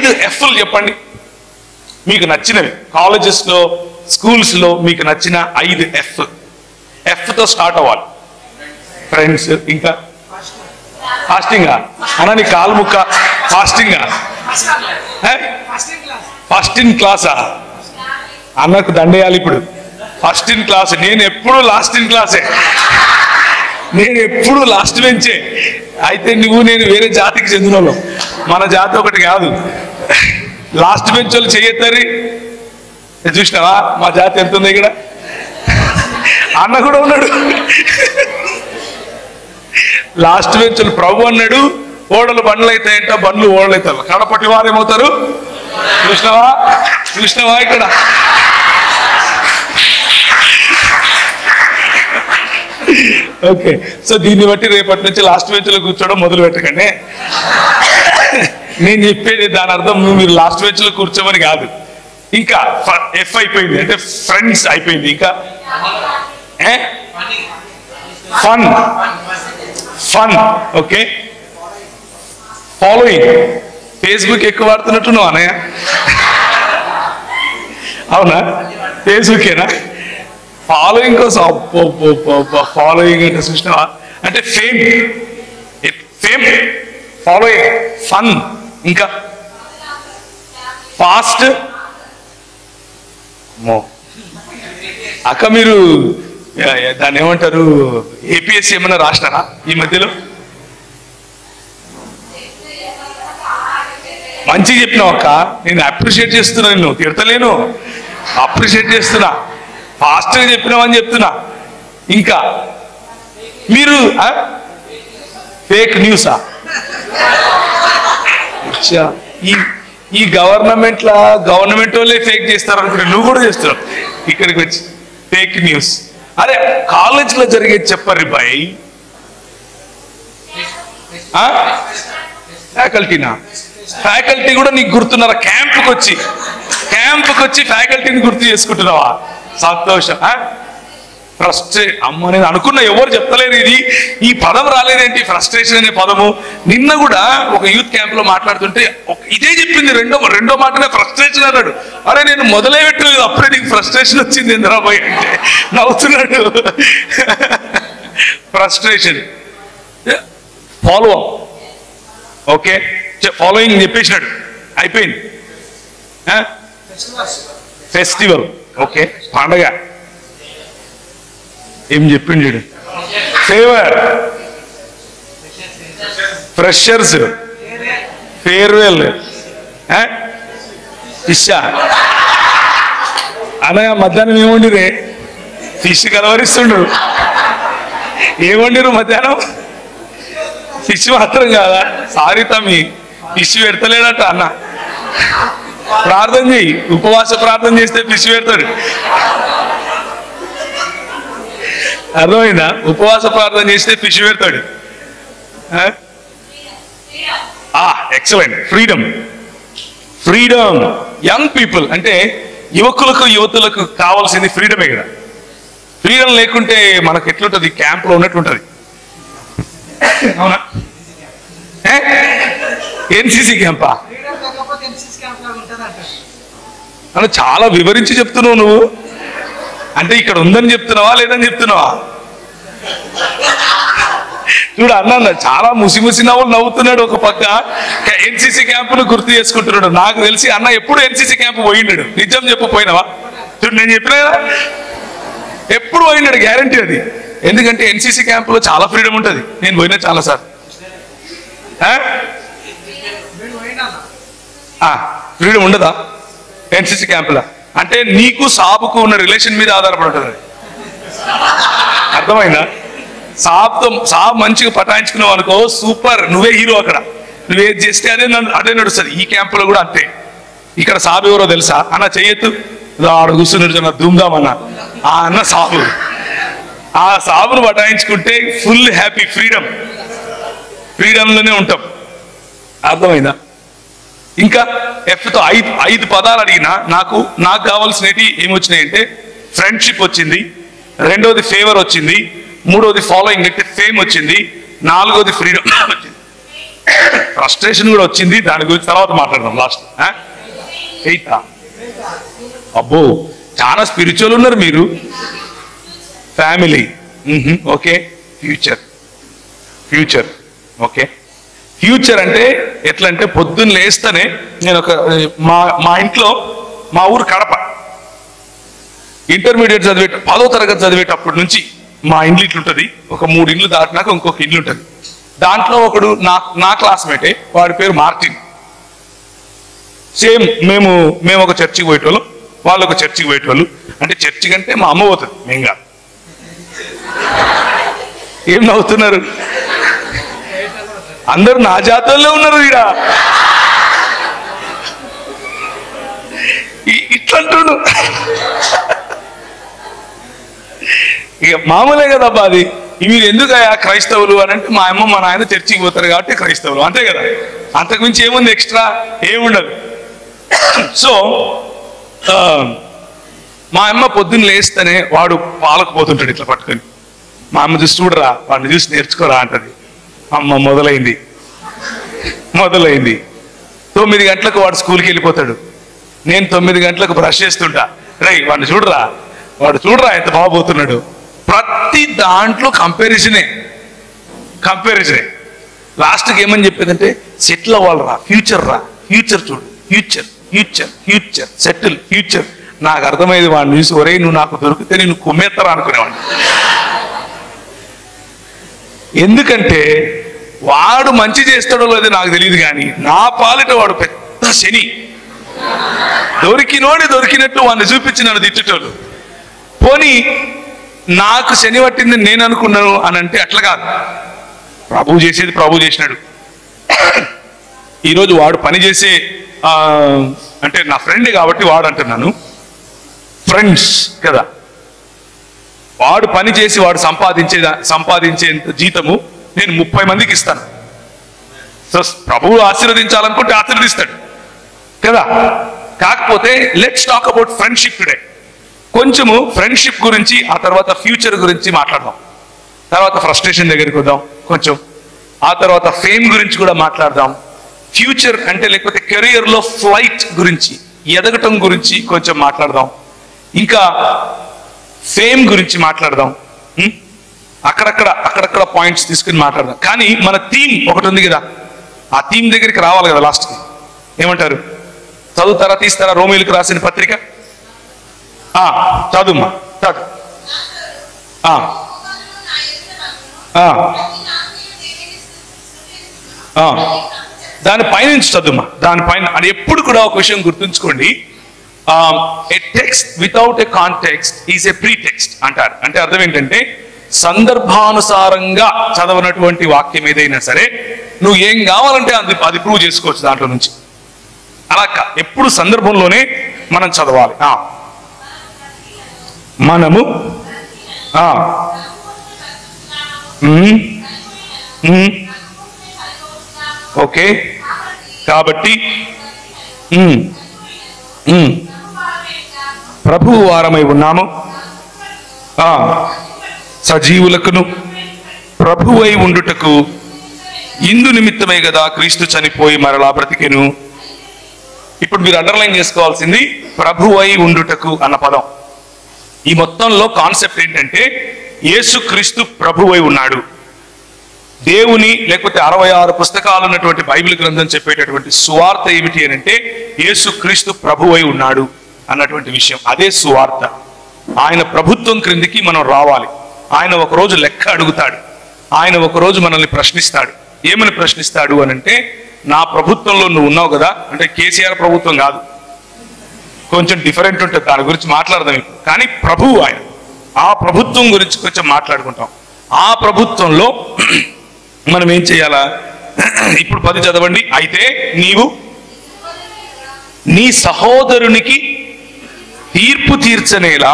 5 F'లు చెప్పండి మీకు నచ్చినవి. కాలేజెస్లో, స్కూల్స్లో మీకు నచ్చిన 5 Fతో స్టార్ట్ అవ్వాలి. ఫ్రెండ్స్, ఇంకా ఫాస్టింగా అన్న, నీ కాలు ముక్క ఫాస్టింగా, ఫస్ట్ ఇన్ క్లాసా అన్నకు దండేయాలి ఇప్పుడు. First in class. నేను ఎప్పుడు లాస్ట్ ఇన్ క్లాసే, నేను ఎప్పుడు లాస్ట్ బెంచే. అయితే నువ్వు నేను వేరే జాతికి చెందిన వాళ్ళం, మన జాతి ఒకటి కాదు. లాస్ట్ బెంచ్ వాళ్ళు చెయ్యొద్దని చూసినావా మా జాతి ఎంత ఉంది ఇక్కడ. అన్న కూడా ఉన్నాడు లాస్ట్ బెంచ్ వాళ్ళు. ప్రభు అన్నాడు ఓడలు బండ్లు అవుతాయంట, బండ్లు ఓడలు అవుతారు, కడపటి వారు ఏమవుతారు. చూసినావా ఇక్కడ. ఓకే, సో దీన్ని బట్టి రేపటి నుంచి లాస్ట్ బెంచ్ లో కూర్చోవడం మొదలు పెట్టకండి. నేను చెప్పేది దాని అర్థం మీరు లాస్ట్ బెంచ్ లో కూర్చోమని కాదు. ఇంకా F అయిపోయింది అంటే ఫ్రెండ్స్ అయిపోయింది. ఇంకా ఫన్. Okay, following. ఫేస్బుక్ ఎక్కువ వాడుతున్నట్టు నువ్వు అన్నయ్య, అవునా? ఫేస్బుకేనా ఫాలోయింగ్ కోసం? ఫాలోయింగ్ అంటే చూసినావా అంటే ఫేమ్, ఫాలోయింగ్, ఫన్. ఇంకా ఫాస్ట్. అక్క మీరు దాన్ని ఏమంటారు, APSC ఏమన్నా రాసినారా ఈ మధ్యలో? మంచిగా చెప్పినావు అక్క, నేను అప్రిషియేట్ చేస్తున్నా, నిన్ను తిడతలేను, అప్రిషియేట్ చేస్తున్నా. ఫాస్ట్గా చెప్పినావు అని చెప్తున్నా. ఇంకా మీరు ఫేక్ న్యూసా? ఈ గవర్నమెంట్ వాళ్ళే ఫేక్ చేస్తారు అనుకుంటే నువ్వు కూడా చేస్తున్నావు ఇక్కడికి వచ్చి ఫేక్ న్యూస్. అరే కాలేజ్లో జరిగేది చెప్పరు బాయ్. ఫ్యాకల్టీ కూడా నీకు గుర్తున్నారా? క్యాంపుకి వచ్చి ఫ్యాకల్టీని గుర్తు చేసుకుంటున్నావా? సంతోషం. అమ్మ నేను అనుకున్నా ఎవరు చెప్తలేరు ఇది, ఈ పదం రాలేదేంటి, ఫ్రస్ట్రేషన్ అనే పదము. నిన్న కూడా ఒక యూత్ క్యాంప్ లో మాట్లాడుతుంటే ఇదే చెప్పింది, రెండో మాటనే ఫ్రస్ట్రేషన్ అన్నాడు. అరే నేను మొదలై పెట్టలేదు, అప్పుడే నీకు ఫ్రస్ట్రేషన్ వచ్చింది ఇంద్రాబాయ్ అంటే నవ్వుతున్నాడు. Frustration. Follow up. Okay, following చెప్పేసినాడు, అయిపోయింది. ఫెస్టివల్. ఓకే, పండగ. ఏం చెప్పిండు? Favour, freshers, farewell, fish. అనగా మధ్యాహ్నం ఏమండిరే? ఫిష్ కలవరిస్తుండ్రు. ఏమండిరు మధ్యాహ్నం? ఫిష్ మాత్రం కాదా? సారీ తమ్మి, ఫిష్ పెడతలేడట అన్న. ప్రార్థన చెయ్యి, ఉపవాస ప్రార్థన చేస్తే ఫిష్ పెడతాడు. అర్థమైందా? ఉపవాస ప్రార్థన చేస్తే ఫిష్ పెడతాడు. ఎక్సలెంట్. ఫ్రీడమ్. యంగ్ పీపుల్ అంటే యువతులకు కావాల్సింది ఫ్రీడమే కదా. ఫ్రీడమ్ లేకుంటే మనకు ఎట్లుంటది? క్యాంప్లో ఉన్నట్లుంటది, అవునా? NCC క్యాంపా అని చాలా వివరించి చెప్తున్నావు నువ్వు. అంటే ఇక్కడ ఉందని చెప్తున్నావా లేదని చెప్తున్నావా? చూడు అన్న చాలా ముసి నవ్వుతున్నాడు ఒక పక్క. NCC క్యాంపును గుర్తు చేసుకుంటున్నాడు. నాకు తెలిసి అన్న ఎప్పుడు NCC క్యాంపు పోయినాడు. నిజం చెప్పు, పోయినావా? చూడు నేను చెప్పినా కదా, ఎప్పుడు పోయినాడు, గ్యారంటీ అది. ఎందుకంటే NCC క్యాంపులో చాలా ఫ్రీడమ్ ఉంటుంది. నేను పోయినా చాలా సార్. ఫ్రీడమ్ ఉండదా NCC క్యాంపులో? అంటే నీకు సాబుకు ఉన్న రిలేషన్ మీద ఆధారపడి ఉంటుంది. అర్థమైందా? సాబ్ మంచిగా పటాయించుకున్నావు అనుకో, సూపర్, నువ్వే హీరో. అక్కడ నువ్వేది చేస్తే అదే నడుస్తుంది. ఈ క్యాంపులో కూడా అంతే. ఇక్కడ సాబు ఎవరో తెలుసా? అన్న చెయ్యొద్దు, ఆడ కూర్చున్నాడు ధూమ్ధామ్ అన్న. ఆ అన్న సాబు. ఆ సాబును పటాయించుకుంటే ఫుల్ హ్యాపీ, ఫ్రీడమ్లోనే ఉంటాం. అర్థమైందా? ఇంకా Fతో 5 పదాలు అడిగినా నాకు కావాల్సినవి ఏమొచ్చినాయంటే ఫ్రెండ్షిప్ వచ్చింది, రెండోది ఫేవర్ వచ్చింది, మూడోది ఫాలోయింగ్ అంటే ఫేమ్ వచ్చింది, నాలుగోది ఫ్రీడమ్ వచ్చింది. ఫ్రస్ట్రేషన్ కూడా వచ్చింది, దాని గురించి తర్వాత మాట్లాడదాం. లాస్ట్ 8. అబ్బో చాలా స్పిరిచువల్ ఉన్నారు మీరు. Family, okay. Future okay. Future అంటే ఎట్లా అంటే పొద్దున్న లేస్తేనే నేను మా ఇంట్లో, మా ఊరు కడప, ఇంటర్మీడియట్ 10వ తరగతి చదివేటప్పటి నుంచి మా ఇండ్లు ఇట్లుంటది. ఒక 3 ఇండ్లు దాటినాక ఇంకొక ఇల్లు ఉంటుంది. దాంట్లో ఒకడు నా క్లాస్మేటే, వాడి పేరు మార్టిన్. సేమ్ మేము ఒక చర్చికి పోయేటోళ్ళు, వాళ్ళు ఒక చర్చికి పోయేటోళ్ళు. అంటే చర్చి కంటే మా అమ్మ పోతుంది, మేము కాదు. ఏం నవ్వుతున్నారు? అందరూ నా జాతరలో ఉన్నారు ఈడ. ఇట్లంటుడు ఇక మామూలే కదబ్బా అది. మీరు ఎందుకయ్యా క్రైస్తవులు అని అంటే, మా అమ్మ మా నాయన చర్చికి పోతారు కాబట్టి క్రైస్తవులు, అంతే కదా. అంతకుమించి ఏముంది, ఎక్స్ట్రా ఏముండదు. సో మా అమ్మ పొద్దున్న లేస్తేనే వాడు పాలకు పోతుంటాడు ఇట్లా పట్టుకొని. మా అమ్మ చూసి చూడరా, వాడిని చూసి నేర్చుకోరా అంటది. అమ్మ మొదలైంది. 9 గంటలకు వాడు స్కూల్కి వెళ్ళిపోతాడు. నేను 9 గంటలకు బ్రష్ చేస్తుంటా. వాడిని చూడరా, వాడు చూడరా ఎంత బాగుపోతున్నాడు. ప్రతి దాంట్లో కంపారిజనే. లాస్ట్కి ఏమని చెప్పేదంటే, సెటిల్ అవ్వాలరా, ఫ్యూచర్ చూడు, ఫ్యూచర్ సెటిల్, ఫ్యూచర్. నాకు అర్థమైంది వాడిని చూసి, ఒరే నువ్వు నాకు దొరికితే నేను కుమ్మేస్తారా అనుకునేవాడిని. ఎందుకంటే వాడు మంచి చేస్తాడో లేదో నాకు తెలియదు, కానీ నా పాలిట వాడు పెద్ద శని. దొరికినట్టు వాడిని చూపించి నన్ను తిట్టేటోళ్ళు. పోనీ నాకు శని పట్టిందని నేను అనుకున్నాను అని అంటే అట్లా కాదు. ప్రభు చేసేది ప్రభు చేసినాడు. ఈరోజు వాడు పని చేసే అంటే నా ఫ్రెండ్ కాబట్టి వాడు అంటున్నాను, ఫ్రెండ్స్ కదా. వాడు పని చేసి వాడు సంపాదించే జీతము నేను 30 మందికి ఇస్తాను. సో ప్రభువు ఆశీర్వదించాలనుకుంటే ఆశీర్వదిస్తాడు కదా. కాకపోతే let's talk about friendship today. కొంచెము ఫ్రెండ్షిప్ గురించి, ఆ తర్వాత ఫ్యూచర్ గురించి మాట్లాడదాం. తర్వాత ఫ్రస్ట్రేషన్ దగ్గరికి వద్దాం కొంచెం. ఆ తర్వాత ఫేమ్ గురించి కూడా మాట్లాడదాం. ఫ్యూచర్ అంటే లేకపోతే కెరియర్లో ఫ్లైట్ గురించి, ఎదగటం గురించి కొంచెం మాట్లాడదాం. ఇంకా ఫేమ్ గురించి మాట్లాడదాం. అక్కడక్కడ పాయింట్స్ తీసుకుని మాట్లాడదాం. కానీ మన థీమ్ ఒకటి ఉంది కదా, ఆ థీమ్ దగ్గరికి రావాలి కదా లాస్ట్కి. ఏమంటారు? చదువుతారా, తీస్తారా? రోమిలకు రాసిన పత్రిక చదువుమా, చదువు. దానిపైనుంచి చదువుమా, దానిపైన. అది ఎప్పుడు కూడా ఒక విషయం గుర్తుంచుకోండి, a text without a context is a pretext అంటారు. అంటే అర్థం ఏంటంటే, సందర్భానుసారంగా చదవనటువంటి వాక్యం ఏదైనా సరే నువ్వు ఏం కావాలంటే అది ప్రూవ్ చేసుకోవచ్చు దాంట్లో నుంచి. అలా ఎప్పుడు సందర్భంలోనే మనం చదవాలి. మనము ఓకే. కాబట్టి ప్రభువు వారమై ఉన్నాము, సజీవులకును ప్రభువై ఉండుటకు ఇందు నిమిత్తమే కదా క్రీస్తు చనిపోయి మరలా బ్రతికెను. ఇప్పుడు మీరు అండర్లైన్ చేసుకోవాల్సింది ప్రభువై ఉండుటకు అన్న పదం. ఈ మొత్తంలో కాన్సెప్ట్ ఏంటంటే, యేసుక్రీస్తు ప్రభువై ఉన్నాడు. దేవుని లేకపోతే 66 పుస్తకాలు ఉన్నటువంటి బైబిల్ గ్రంథం చెప్పేటటువంటి సువార్త ఏమిటి అని అంటే, యేసుక్రీస్తు ప్రభువై ఉన్నాడు అన్నటువంటి విషయం. అదే సువార్త. ఆయన ప్రభుత్వం క్రిందికి మనం రావాలి. ఆయన ఒకరోజు లెక్క అడుగుతాడు. ఆయన ఒకరోజు మనల్ని ప్రశ్నిస్తాడు. ఏమని ప్రశ్నిస్తాడు అని అంటే, నా ప్రభుత్వంలో నువ్వు ఉన్నావు కదా, అంటే కేసీఆర్ ప్రభుత్వం కాదు, కొంచెం డిఫరెంట్ ఉంటుంది, దాని గురించి మాట్లాడదాం ఇప్పుడు. కానీ ప్రభువు ఆయన, ఆ ప్రభుత్వం గురించి కొంచెం మాట్లాడుకుంటాం. ఆ ప్రభుత్వంలో మనం ఏం చేయాలా? ఇప్పుడు 10 చదవండి. అయితే నీవు నీ సహోదరునికి తీర్పు తీర్చనేలా,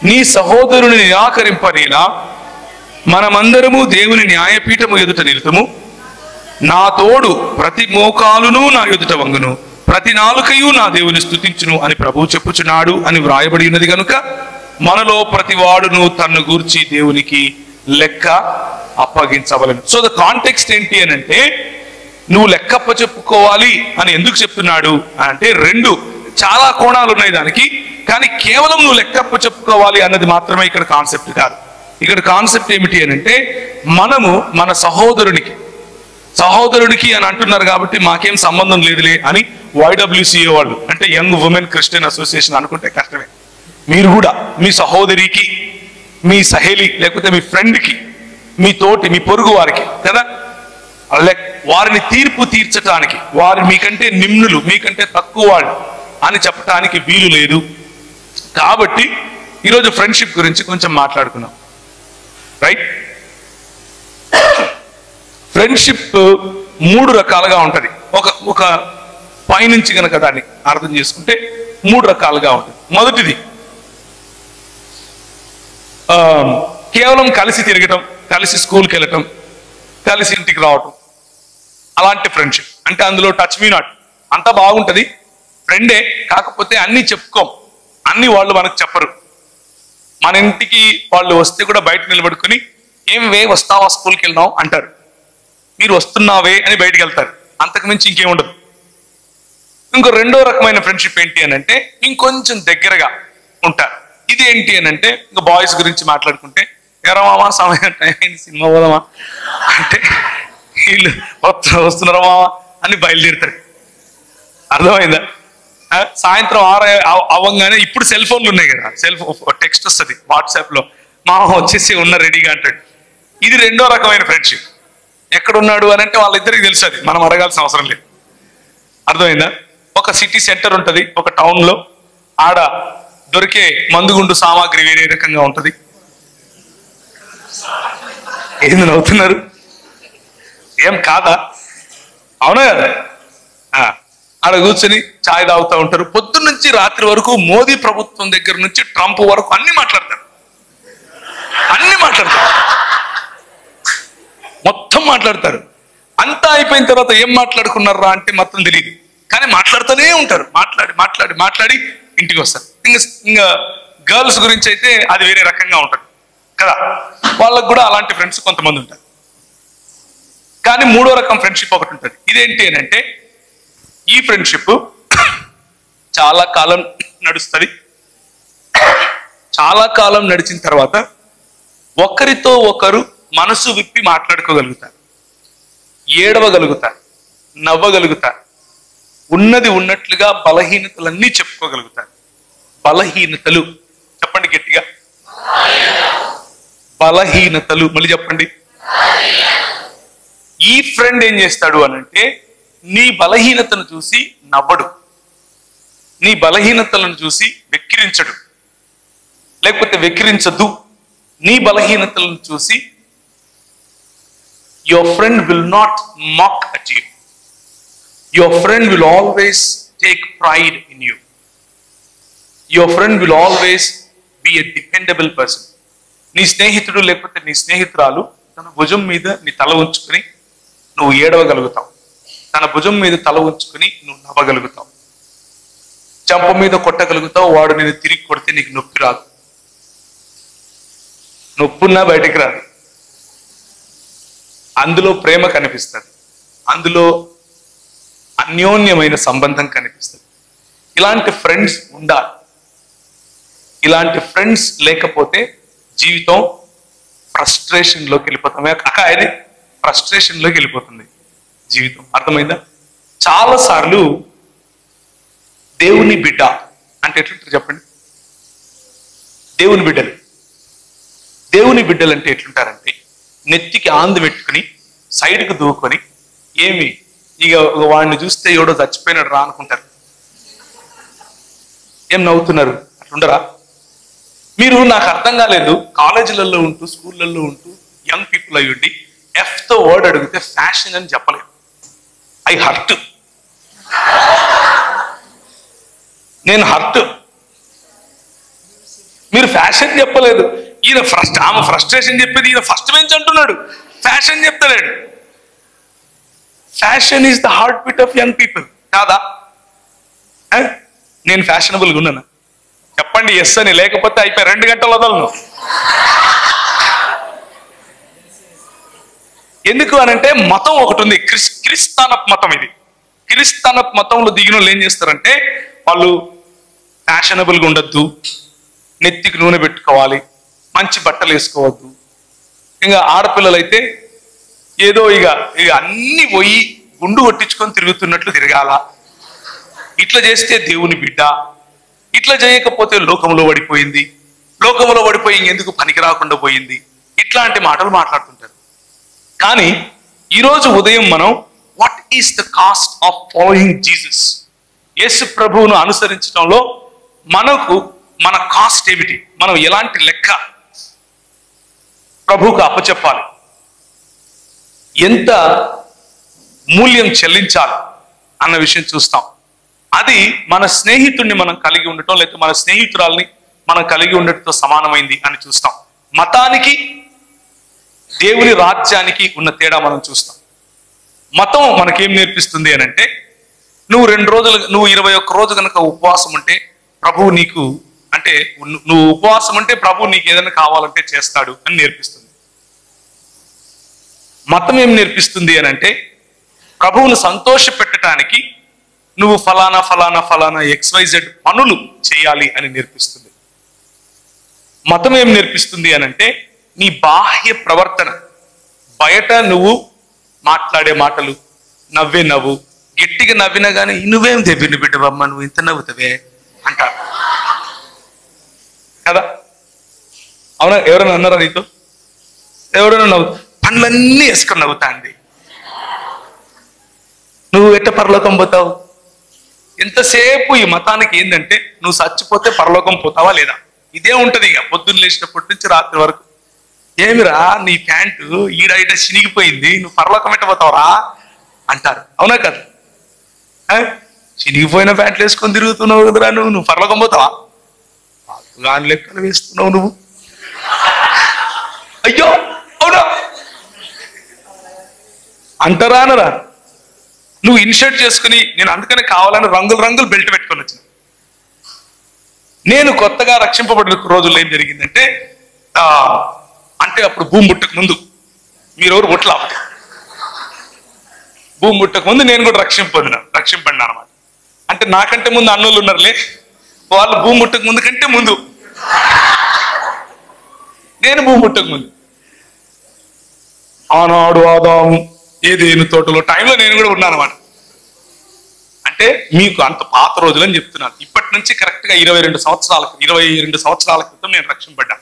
నీ సహోదరుని నిరాకరింపనేలా మనమందరము దేవుని న్యాయపీఠము ఎదుట నిలుతుము. నా తోడు ప్రతి మోకాలును నా ఎదుట వంగును, ప్రతి నాలుకయు నా దేవుని స్తుతించును అని ప్రభువు చెప్పుచున్నాడు అని వ్రాయబడి ఉన్నది కనుక, మనలో ప్రతి వాడును తన్ను గూర్చి దేవునికి లెక్క అప్పగించవలను. సో ద కాంటెక్స్ట్ ఏంటి అని అంటే, నువ్వు లెక్క అప్పచెప్పుకోవాలి అని ఎందుకు చెప్తున్నాడు అంటే, రెండు చాలా కోణాలు ఉన్నాయి దానికి. కానీ కేవలం నువ్వు లెక్క అప్పచెప్పుకోవాలి అన్నది మాత్రమే ఇక్కడ కాన్సెప్ట్ కాదు. ఇక్కడ కాన్సెప్ట్ ఏమిటి అని అంటే, మనము మన సహోదరుడికి అని అంటున్నారు కాబట్టి మాకేం సంబంధం లేదులే అని YWCA వాళ్ళు, అంటే యంగ్ ఉమెన్ క్రిస్టియన్ అసోసియేషన్ అనుకుంటే కష్టమే. మీరు కూడా మీ సహోదరికి, మీ సహేలి, లేకపోతే మీ ఫ్రెండ్కి, మీ తోటి, మీ పొరుగు వారికి కదా, వారిని తీర్పు తీర్చడానికి, వారు మీకంటే నిమ్నులు, మీకంటే తక్కువ వాళ్ళు అని చెప్పడానికి వీలు లేదు. కాబట్టి ఈరోజు ఫ్రెండ్షిప్ గురించి కొంచెం మాట్లాడుకున్నాం. రైట్? ఫ్రెండ్షిప్ 3 రకాలుగా ఉంటది. ఒక పైనుంచి కనుక దాన్ని అర్థం చేసుకుంటే 3 రకాలుగా ఉంటుంది. మొదటిది కేవలం కలిసి తిరగటం, కలిసి స్కూల్కి వెళ్ళటం, కలిసి ఇంటికి రావటం, అలాంటి ఫ్రెండ్షిప్. అంటే అందులో టచ్ మీ నాట్, అంతా బాగుంటది, ఫ్రెండే, కాకపోతే అన్ని చెప్పుకోం, అన్ని వాళ్ళు మనకు చెప్పరు. మన ఇంటికి వాళ్ళు వస్తే కూడా బయట నిలబడుకుని ఏం వే వస్తావా స్కూల్కి వెళ్దాం అంటారు, మీరు వస్తున్నావే అని బయటికి వెళ్తారు, అంతకు మించి ఇంకేముండదు. ఇంకో రెండో రకమైన ఫ్రెండ్షిప్ ఏంటి అని అంటే, ఇంకొంచెం దగ్గరగా ఉంటారు. ఇది ఏంటి అని అంటే, ఇంకా బాయ్స్ గురించి మాట్లాడుకుంటే, ఎరా మామా సమయం టైం అయింది సినిమా పోదామా అంటే వీళ్ళు వస్తున్నారా మామా అని బయలుదేరుతారు. అర్థమైందా? సాయంత్రం 6 అవ్వగానే ఇప్పుడు సెల్ ఫోన్లు ఉన్నాయి కదా, టెక్స్ట్ వస్తుంది వాట్సాప్లో, మామ వచ్చేసి ఉన్న రెడీగా అంటాడు. ఇది రెండో రకమైన ఫ్రెండ్షిప్. ఎక్కడున్నాడు అని అంటే వాళ్ళిద్దరికి తెలుసు, అది మనం అడగాల్సిన అవసరం లేదు. అర్థమైందా? ఒక సిటీ సెంటర్ ఉంటుంది ఒక టౌన్ లో, ఆడ దొరికే మందుగుండు సామాగ్రి వేరే రకంగా ఉంటది. ఏంది నవ్వుతున్నారు? ఏం కాదా? అవునా కదా? ఆడ కూర్చొని ఛాయ్ తాగుతూ ఉంటారు. పొద్దున్న నుంచి రాత్రి వరకు మోదీ ప్రభుత్వం దగ్గర నుంచి ట్రంప్ వరకు అన్ని మాట్లాడతారు, మొత్తం మాట్లాడతారు. అంతా అయిపోయిన తర్వాత ఏం మాట్లాడుకున్నారా అంటే మొత్తం తెలియదు, కానీ మాట్లాడుతూనే ఉంటారు. మాట్లాడి ఇంటికి వస్తారు. ఇంకా గర్ల్స్ గురించి అయితే అది వేరే రకంగా ఉంటుంది కదా, వాళ్ళకు కూడా అలాంటి ఫ్రెండ్స్ కొంతమంది ఉంటారు. కానీ మూడో రకం ఫ్రెండ్షిప్ ఒకటి ఉంటుంది. ఇదేంటి అని అంటే, ఈ ఫ్రెండ్షిప్ చాలా కాలం నడుస్తుంది. చాలా కాలం నడిచిన తర్వాత ఒకరితో ఒకరు మనసు విప్పి మాట్లాడుకోగలుగుతారు, ఏడవగలుగుతారు, నవ్వగలుగుతారు, ఉన్నది ఉన్నట్లుగా బలహీనతలన్నీ చెప్పుకోగలుగుతారు. బలహీనతలు చెప్పండి గట్టిగా, బలహీనతలు. మళ్ళీ చెప్పండి. ఈ ఫ్రెండ్ ఏం చేస్తాడు అనంటే, నీ బలహీనతను చూసి నవ్వడు, నీ బలహీనతలను చూసి వెక్కిరించడు, లేకపోతే వెక్కిరించదు. నీ బలహీనతలను చూసి your friend will not mock at you. Your friend will always take pride in you. Your friend will always be a dependable person. నీ స్నేహితుడు లేకపోతే నీ స్నేహితురాలు తన భుజం మీద నీ తల ఉంచుకుని నువ్వు ఏడవగలుగుతావు, తన భుజం మీద తల ఉంచుకుని నువ్వు నవ్వగలుగుతావు, చెంప మీద కొట్టగలుగుతావు. వాడు నేను తిరిగి కొడితే నీకు నొప్పి రాదు, నొప్పున్నా బయటికి రాదు. అందులో ప్రేమ కనిపిస్తుంది, అందులో అన్యోన్యమైన సంబంధం కనిపిస్తుంది. ఇలాంటి ఫ్రెండ్స్ ఉండాలి. ఇలాంటి ఫ్రెండ్స్ లేకపోతే జీవితం ఫ్రస్ట్రేషన్లోకి వెళ్ళిపోతాం. అది ఫ్రస్ట్రేషన్లోకి వెళ్ళిపోతుంది జీవితం. అర్థమైందా? చాలాసార్లు దేవుని బిడ్డ అంటే ఎట్లుంటారు చెప్పండి? దేవుని బిడ్డలు అంటే ఎట్లుంటారంటే, నెత్తికి ఆందు పెట్టుకుని సైడ్కి దూకొని, ఏమి ఇక వాడిని చూస్తే ఎవడో చచ్చిపోయినాడు రా అనుకుంటారు. ఏం నవ్వుతున్నారు? అట్లుండరా మీరు? నాకు అర్థం కాలేదు. కాలేజీలలో ఉంటూ, స్కూళ్ళల్లో ఉంటూ, యంగ్ పీపుల్ అయ్యి ఉండి ఎఫ్తో వర్డ్ అడిగితే ఫ్యాషన్ అని చెప్పలేదు. నేను హర్ట్. మీరు ఫ్యాషన్ చెప్పలేదు. ఈయన ఆమె ఫ్రస్ట్రేషన్ చెప్పేది ఈయన ఫస్ట్ బెంచ్ అంటున్నాడు, ఫ్యాషన్ చెప్తలేడు. Fashion is the heartbeat of young people కాదా? నేను ఫ్యాషనబుల్గా ఉన్నాను చెప్పండి ఎస్ అని, లేకపోతే అయిపోయి 2 గంటలు వదలను. ఎందుకు అనంటే మతం ఒకటి ఉంది, క్రిస్తానప్ మతం. ఇది క్రిస్తానప్ మతంలో దిగిన వాళ్ళు ఏం చేస్తారంటే, వాళ్ళు ఫ్యాషనబుల్గా ఉండొద్దు, నెత్తికి నూనె పెట్టుకోవాలి, మంచి బట్టలు వేసుకోవద్దు. ఇంకా ఆడపిల్లలు అయితే ఏదో ఇక అన్ని పోయి గుండు కొట్టించుకొని తిరుగుతున్నట్లు తిరగాల, ఇట్లా చేస్తే దేవుని బిడ్డ, ఇట్లా చేయకపోతే లోకంలో పడిపోయింది, లోకంలో పడిపోయి ఇంకెందుకు పనికి రాకుండా పోయింది, ఇట్లాంటి మాటలు మాట్లాడుతుంటారు. కానీ ఈరోజు ఉదయం మనం what is the cost of following Jesus, యేసు ప్రభువును అనుసరించడంలో మన కాస్ట్ ఏమిటి, మనం ఎలాంటి లెక్క ప్రభువుకు అప్పచెప్పాలి, ఎంత మూల్యం చెల్లించాలి అన్న విషయం చూస్తాం. అది మన స్నేహితుడిని మనం కలిగి ఉండటం, లేకపోతే మన స్నేహితురాల్ని మనం కలిగి ఉండటంతో సమానమైంది అని చూస్తాం. మతానికి దేవుని రాజ్యానికి ఉన్న తేడా మనం చూస్తాం. మతం మనకేం నేర్పిస్తుంది అని అంటే, నువ్వు 2 రోజులు, నువ్వు 21 రోజు కనుక ఉపవాసం ఉంటే ప్రభువు నీకు, అంటే నువ్వు ఉపవాసం ఉంటే ప్రభువు నీకు ఏదైనా కావాలంటే చేస్తాడు అని నేర్పిస్తుంది. మతం ఏం నేర్పిస్తుంది అని అంటే, ప్రభువును సంతోష పెట్టడానికి నువ్వు ఫలానా ఫలానా ఫలానా XYZ పనులు చేయాలి అని నేర్పిస్తుంది. మతం ఏం నేర్పిస్తుంది అని అంటే, నీ బాహ్య ప్రవర్తన, బయట నువ్వు మాట్లాడే మాటలు, నవ్వే నవ్వు, గట్టిగా నవ్వినా కానీ నువ్వేం తెబ్బిని బిడ్డవమ్మ, నువ్వు ఇంత నవ్వుతావే అంటారు కదా. అవునా? ఎవరైనా అన్నారా నీతో? ఎవరైనా నవ్వు, పండ్లన్నీ వేసుకొని నవ్వుతా అండి, నువ్వు ఎట్ట పరలోకం పోతావు? ఎంతసేపు ఈ మతానికి ఏంటంటే, నువ్వు చచ్చిపోతే పరలోకం పోతావా లేదా, ఇదే ఉంటది. ఇక పొద్దున్న లేచినప్పటి నుంచి రాత్రి వరకు, ఏమిరా నీ ప్యాంటు ఈడ చినిగిపోయింది, నువ్వు పరలోకం ఎట్టబోతావురా అంటారు. అవునా కదా? చినిగిపోయిన ప్యాంట్లు వేసుకొని తిరుగుతున్నావు కదరా, నువ్వు పరలోకం పోతావా? గాని లెక్కలు వేస్తున్నావు నువ్వు. అయ్యో అవునా అంటారా అనరా? నువ్వు ఇన్షర్ట్ చేసుకుని, నేను అందుకనే కావాలని రంగులు రంగులు బెల్ట్ పెట్టుకొని వచ్చిన. నేను కొత్తగా రక్షింపబడిన రోజుల్లో ఏం జరిగిందంటే, అంటే అప్పుడు భూమి పుట్టక ముందు, మీరెవరు పుట్టలా, భూమి పుట్టక ముందు నేను కూడా రక్షింపడినా అనమాట. అంటే నాకంటే ముందు అన్నోళ్ళు ఉన్నారులే, వాళ్ళు భూమి పుట్టక ముందు కంటే ముందు, నేను భూమి పుట్టక ముందు. ఆనాడు ఆదాము ఏదేను తోటలో టైంలో నేను కూడా ఉన్నాను అనమాట. అంటే మీకు అంత పాత రోజులని చెప్తున్నాను. ఇప్పటి నుంచి కరెక్ట్గా 22 సంవత్సరాల క్రితం నేను రక్షింపడ్డా.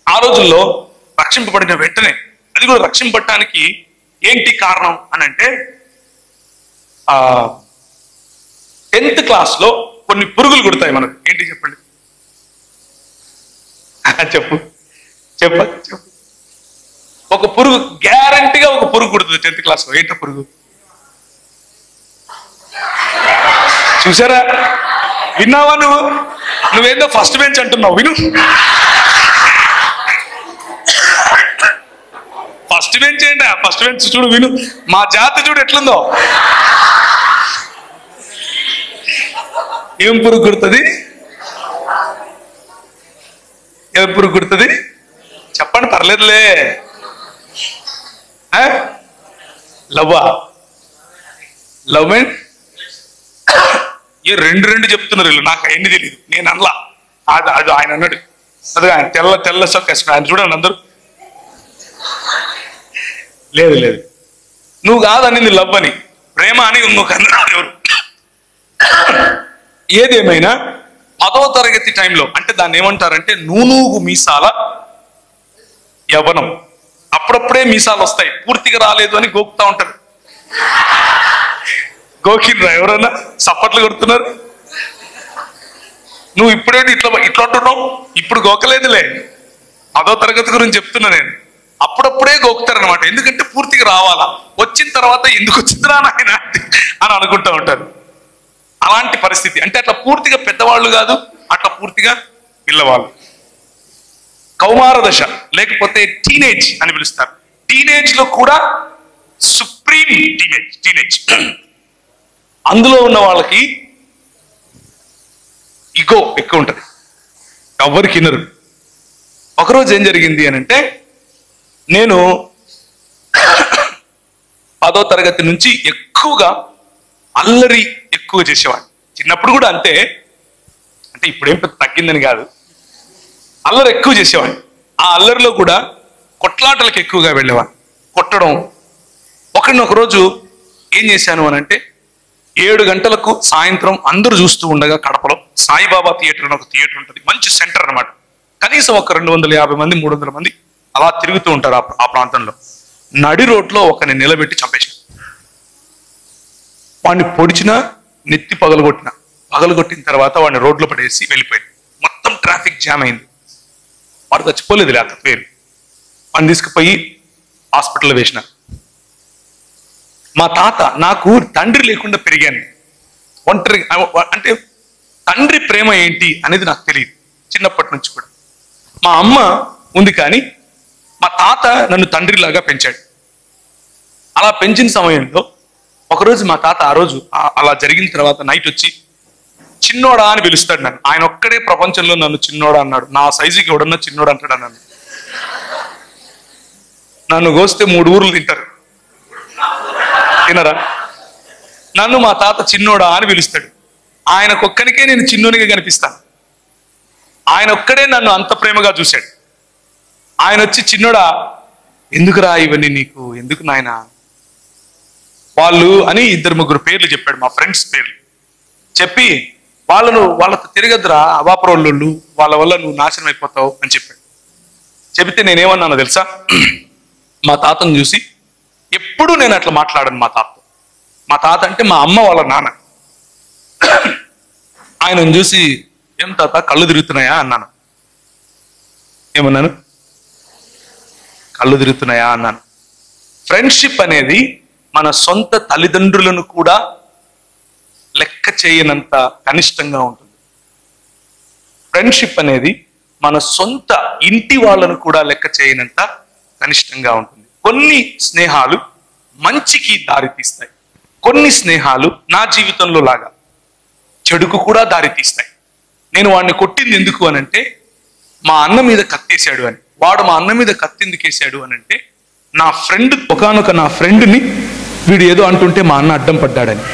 ఆ రోజుల్లో రక్షింపబడిన వెంటనే, అది కూడా రక్షింపడటానికి ఏంటి కారణం అని అంటే, 10th క్లాస్లో కొన్ని పురుగులు కుడతాయి మనకు. ఏంటి చెప్పండి? చెప్పు. ఒక పురుగు, గ్యారంటీగా ఒక పురుగు కుడుతుంది 10th క్లాస్లో. ఏంటో పురుగు చూసారా? విన్నావా? నువ్వేందో ఫస్ట్ బెంచ్ అంటున్నావు, విను. ఫస్ట్ బెంచ్ ఏంటా? ఫస్ట్ బెంచ్ చూడు, విను. మా జాతి చూడు ఎట్లుందో. ఏం పురుగు కుడుతుంది? ఏం పురుగు కుడుతుంది చెప్పండి, పర్లేదులే. లవ్ అండ్ ఏ రెండు చెప్తున్నారు వీళ్ళు, నాకు అవన్నీ తెలియదు, నేను అనలా. అది ఆయన అన్నాడు, అది ఆయన తెల్ల సొక్క ఆయన చూడండి అందరూ. లేదు నువ్వు కాదనింది లవ్ అని, ప్రేమ అని ఇంకొక ఎవరు. ఏదేమైనా 10వ తరగతి టైంలో, అంటే దాన్ని ఏమంటారంటే నూనూగు మీసాల యవ్వనం. అప్పుడప్పుడే మీసాలు వస్తాయి, పూర్తిగా రాలేదు అని గోకుతా ఉంటారు. గోకిండ్రా ఎవరన్నా? చప్పట్లు కొడుతున్నారు. నువ్వు ఇప్పుడేంటి ఇట్లా అంటున్నావు? ఇప్పుడు గోకలేదులే, 10వ తరగతి గురించి చెప్తున్నా నేను. అప్పుడప్పుడే గోకుతారనమాట, ఎందుకంటే పూర్తిగా రావాలా, వచ్చిన తర్వాత ఎందుకు వచ్చిందిరా నాయన అని అనుకుంటూ ఉంటారు. అలాంటి పరిస్థితి. అంటే అట్లా పూర్తిగా పెద్దవాళ్ళు కాదు, అట్లా పూర్తిగా పిల్లవాళ్ళు. కౌమార దశ లేకపోతే టీనేజ్ అని పిలుస్తారు. టీనేజ్ లో కూడా సుప్రీం టీనేజ్. అందులో ఉన్న వాళ్ళకి ఇగో ఎక్కువ ఉంటుంది, ఎవరికి వినరు. ఒకరోజు ఏం జరిగింది అని అంటే, నేను 10వ తరగతి నుంచి ఎక్కువగా అల్లరి ఎక్కువ చేసేవాడిని. చిన్నప్పుడు కూడా అంతే, అంటే ఇప్పుడేం పెద్ద తగ్గిందని కాదు, అల్లరి ఎక్కువ చేసేవాడిని. ఆ అల్లరిలో కూడా కొట్లాటలకు ఎక్కువగా వెళ్ళేవాడిని, కొట్టడం. ఒకరోజు ఏం చేశాను అని అంటే, 7 గంటలకు సాయంత్రం అందరూ చూస్తూ ఉండగా కడపలో సాయిబాబా థియేటర్ అని ఒక థియేటర్ ఉంటుంది, మంచి సెంటర్ అనమాట. కనీసం ఒక 250 మంది 300 మంది అలా తిరుగుతూ ఉంటారు ఆ ప్రాంతంలో. నడి రోడ్లో ఒకరిని నిలబెట్టి చంపేశాను. వాడిని పొడిచిన, నెత్తి పగలగొట్టిన తర్వాత వాడిని రోడ్లో పడేసి వెళ్ళిపోయాడు. మొత్తం ట్రాఫిక్ జామ్ అయింది. వాడు చచ్చిపోలేదు, లేక పేరు. వాడిని తీసుకుపోయి హాస్పిటల్లో వేసిన. మా తాత, నాకు తండ్రి లేకుండా పెరిగాను, ఒంటరి. అంటే తండ్రి ప్రేమ ఏంటి అనేది నాకు తెలియదు చిన్నప్పటి నుంచి కూడా. మా అమ్మ ఉంది కానీ మా తాత నన్ను తండ్రిలాగా పెంచాడు. అలా పెంచిన సమయంలో ఒకరోజు మా తాత, ఆ రోజు అలా జరిగిన తర్వాత నైట్ వచ్చి చిన్నోడా అని పిలుస్తాడు నన్ను. ఆయన ఒక్కడే ప్రపంచంలో నన్ను చిన్నోడా అన్నాడు. నా సైజుకి ఎవడన్నా చిన్నోడా అంటాడు నన్ను. నన్ను కోస్తే 3 ఊర్లు తినరా? నన్ను మా తాత చిన్నోడా అని పిలుస్తాడు. ఆయనకొక్కనికే నేను చిన్నోనిగా కనిపిస్తాను. ఆయన ఒక్కడే నన్ను అంత ప్రేమగా చూశాడు. ఆయన వచ్చి, చిన్నోడా ఎందుకురా ఇవన్నీ నీకు, ఎందుకు నాయన వాళ్ళు అని 2-3 పేర్లు చెప్పాడు, మా ఫ్రెండ్స్ పేర్లు చెప్పి, వాళ్ళతో తిరగద్దురా అవాపరోళ్ళు, వాళ్ళ వల్ల నువ్వు నాశనం అయిపోతావు అని చెప్పాడు. చెబితే నేనేమన్నానో తెలుసా? మా తాతను చూసి, ఎప్పుడూ నేను అట్లా మాట్లాడాను మా తాతతో. మా తాత అంటే మా అమ్మ వాళ్ళ నాన్న. ఆయనను చూసి, ఏం తాత కళ్ళు తిరుగుతున్నాయా అన్నాను. ఏమన్నాను? కళ్ళు తిరుగుతున్నాయా అన్నాను. ఫ్రెండ్షిప్ అనేది మన సొంత తల్లిదండ్రులను కూడా లెక్క చేయనంత కనిష్టంగా ఉంటుంది. ఫ్రెండ్షిప్ అనేది మన సొంత ఇంటి వాళ్ళను కూడా లెక్క చేయనంత కనిష్టంగా ఉంటుంది. కొన్ని స్నేహాలు మంచికి దారితీస్తాయి, కొన్ని స్నేహాలు నా జీవితంలో లాగా చెడుకు కూడా దారితీస్తాయి. నేను వాడిని కొట్టింది ఎందుకు అనంటే, మా అన్న మీద కత్తేశాడు అని. వాడు మా అన్న మీద కత్తి ఎందుకు వేసాడు అనంటే, నా ఫ్రెండ్, ఒకానొక నా ఫ్రెండ్ని వీడు ఏదో అంటుంటే మా అన్న అడ్డం పడ్డాడని.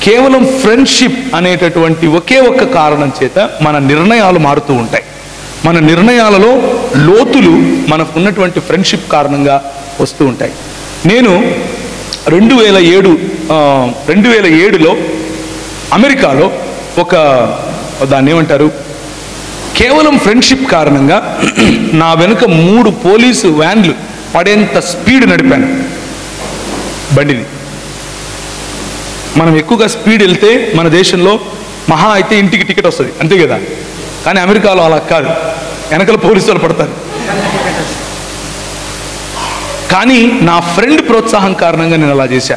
కేవలం ఫ్రెండ్షిప్ అనేటటువంటి ఒకే ఒక్క కారణం చేత మన నిర్ణయాలు మారుతూ ఉంటాయి. మన నిర్ణయాలలో లోతులు మనకు ఉన్నటువంటి ఫ్రెండ్షిప్ కారణంగా వస్తూ ఉంటాయి. నేను 2007లో అమెరికాలో దాన్ని ఏమంటారు, కేవలం ఫ్రెండ్షిప్ కారణంగా నా వెనుక 3 పోలీసు వ్యాన్లు పడేంత స్పీడ్ నడిపాను బండిని. మనం ఎక్కువగా స్పీడ్ వెళ్తే మన దేశంలో మహా అయితే ఇంటికి టికెట్ వస్తుంది, అంతే కదా. కానీ అమెరికాలో అలా కాదు, వెనకల పోలీసు వాళ్ళు పడతారు. కానీ నా ఫ్రెండ్ ప్రోత్సాహం కారణంగా నేను అలా చేశా.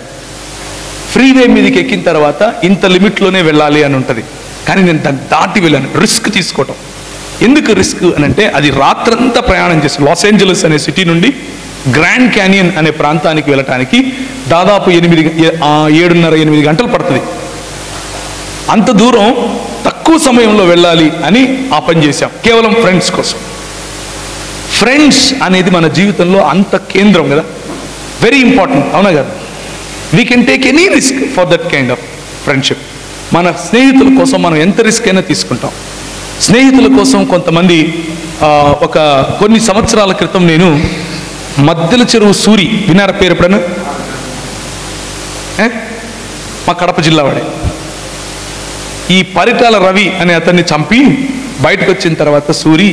ఫ్రీవే మీదకి ఎక్కిన తర్వాత ఇంత లిమిట్లోనే వెళ్ళాలి అని ఉంటుంది, కానీ నేను దాన్ని దాటి వెళ్ళాను. రిస్క్ తీసుకోవటం. ఎందుకు రిస్క్ అని అంటే, అది రాత్రంతా ప్రయాణం చేసి లాస్ ఏంజలస్ అనే సిటీ నుండి గ్రాండ్ క్యానియన్ అనే ప్రాంతానికి వెళ్ళటానికి దాదాపు 7:30-8 గంటలు పడుతుంది. అంత దూరం తక్కువ సమయంలో వెళ్ళాలి అని ఆ పని చేశాం, కేవలం ఫ్రెండ్స్ కోసం. ఫ్రెండ్స్ అనేది మన జీవితంలో అంత కేంద్రం కదా, వెరీ ఇంపార్టెంట్, అవునా కదా. We can take any risk for that kind of friendship. మన స్నేహితుల కోసం మనం ఎంత రిస్క్ అయినా తీసుకుంటాం. స్నేహితుల కోసం కొంతమంది, కొన్ని సంవత్సరాల క్రితం నేను మద్దెల చెరువు సూరి, వినారా పేరు ఎప్పుడన్నా? మా కడప జిల్లా వాడే. ఈ పరిటాల రవి అనే అతన్ని చంపి బయటకు వచ్చిన తర్వాత సూరి,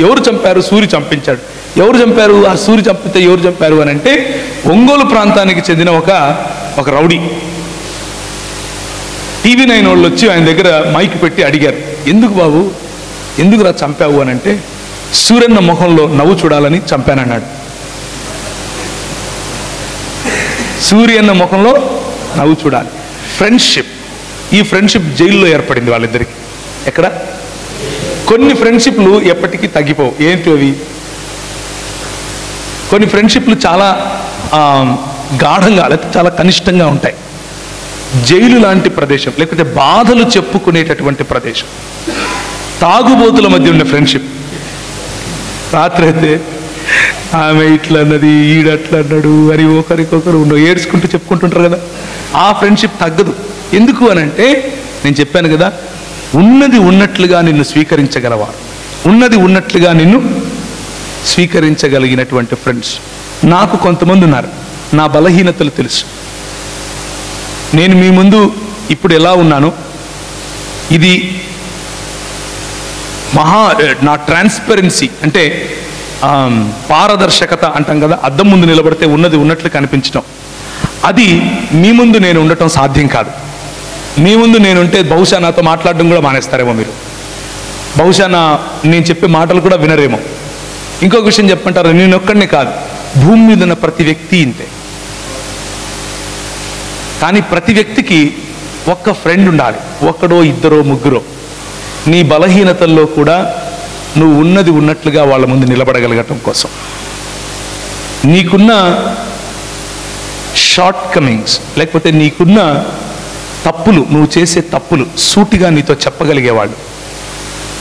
ఎవరు చంపారు? సూరి చంపించాడు. ఎవరు చంపారు? ఆ సూరి చంపితే ఎవరు చంపారు అని అంటే, ఒంగోలు ప్రాంతానికి చెందిన ఒక రౌడీ. TV9 వాళ్ళు వచ్చి ఆయన దగ్గర మైక్ పెట్టి అడిగారు, ఎందుకు బాబు, ఎందుకురా చంపావు అని అంటే, సూర్యన్న ముఖంలో నవ్వు చూడాలని చంపానన్నాడు. సూర్యన్న ముఖంలో నవ్వు చూడాలి. ఫ్రెండ్షిప్. ఈ ఫ్రెండ్షిప్ జైల్లో ఏర్పడింది వాళ్ళిద్దరికి. ఎక్కడ? కొన్ని ఫ్రెండ్షిప్లు ఎప్పటికీ తగ్గిపోవు. ఏంటి అవి? కొన్ని ఫ్రెండ్షిప్లు చాలా గాఢంగా లేకపోతే చాలా కనిష్టంగా ఉంటాయి. జైలు లాంటి ప్రదేశం, లేకపోతే బాధలు చెప్పుకునేటటువంటి ప్రదేశం, తాగుబోతుల మధ్య ఉండే ఫ్రెండ్షిప్. రాత్రి అయితే ఆమె ఇట్లా అన్నది, ఈడట్లా అన్నాడు అని ఒకరికొకరు ఏడ్చుకుంటూ చెప్పుకుంటుంటారు కదా. ఆ ఫ్రెండ్షిప్ తగ్గదు. ఎందుకు అని అంటే నేను చెప్పాను కదా, ఉన్నది ఉన్నట్లుగా నిన్ను స్వీకరించగలవా, ఉన్నది ఉన్నట్లుగా నిన్ను స్వీకరించగలిగినటువంటి ఫ్రెండ్స్. నాకు కొంతమంది ఉన్నారు, నా బలహీనతలు తెలుసు. నేను మీ ముందు ఇప్పుడు ఎలా ఉన్నానో ఇది నా ట్రాన్స్పరెన్సీ అంటే పారదర్శకత అంటాం కదా, అద్దం ముందు నిలబడితే ఉన్నది ఉన్నట్లు కనిపించడం, అది మీ ముందు నేను ఉండటం సాధ్యం కాదు. మీ ముందు నేనుంటే బహుశా నాతో మాట్లాడడం కూడా మానేస్తారేమో మీరు, బహుశా నేను చెప్పే మాటలు కూడా వినరేమో. ఇంకొక విషయం చెప్పంటారు, నేనొక్కడినే కాదు, భూమి మీద ఉన్న ప్రతి వ్యక్తి ఇంతే. కానీ ప్రతి వ్యక్తికి ఒక్క ఫ్రెండ్ ఉండాలి, ఒక్కడో ఇద్దరో ముగ్గురో. నీ బలహీనతల్లో కూడా నువ్వు ఉన్నది ఉన్నట్లుగా వాళ్ళ ముందు నిలబడగలగటం కోసం, నీకున్న షార్ట్ కమింగ్స్ లేకపోతే నీకున్న తప్పులు, నువ్వు చేసే తప్పులు సూటిగా నీతో చెప్పగలిగేవాళ్ళు,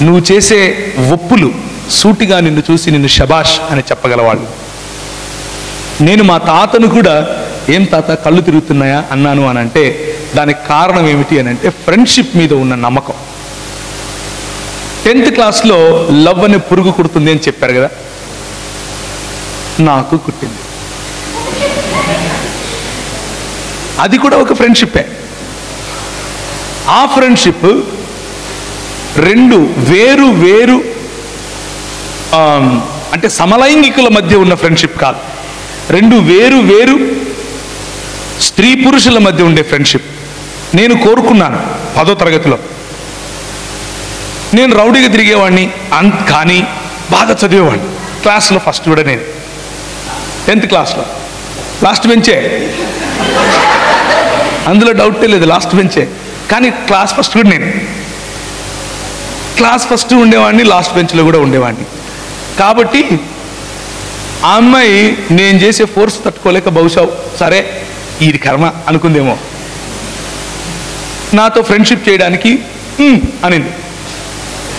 నువ్వు చేసే ఒప్పులు సూటిగా నిన్ను చూసి నిన్ను శబాష్ అని చెప్పగలవాళ్ళు. నేను మా తాతను కూడా ఏం తాత కళ్ళు తిరుగుతున్నాయా అన్నాను అని అంటే దానికి కారణం ఏమిటి అని అంటే ఫ్రెండ్షిప్ మీద ఉన్న నమ్మకం. 10th క్లాస్లో లవ్ అనే పురుగు కుడుతుంది అని చెప్పారు కదా, నాకు కుట్టింది. అది కూడా ఒక ఫ్రెండ్షిప్పే. ఆ ఫ్రెండ్షిప్ రెండు వేరు వేరు అంటే సమలైంగికుల మధ్య ఉన్న ఫ్రెండ్షిప్ కాదు, రెండు వేరు వేరు స్త్రీ పురుషుల మధ్య ఉండే ఫ్రెండ్షిప్. నేను కోరుకున్నాను 10వ తరగతిలో నేను రౌడీగా తిరిగేవాడిని, కానీ బాగా చదివేవాడిని. క్లాస్లో ఫస్ట్ కూడా నేను 10th క్లాస్లో లాస్ట్ బెంచే, అందులో డౌటే లేదు, లాస్ట్ బెంచే. కానీ క్లాస్ ఫస్ట్ కూడా నేను, క్లాస్ ఫస్ట్ ఉండేవాడిని, లాస్ట్ బెంచ్లో కూడా ఉండేవాడిని. కాబట్టి ఆ అమ్మాయి నేను చేసే ఫోర్స్ తట్టుకోలేక బహుశా సరే ఇది కర్మ అనుకుందేమో, నాతో ఫ్రెండ్షిప్ చేయడానికి అనింది.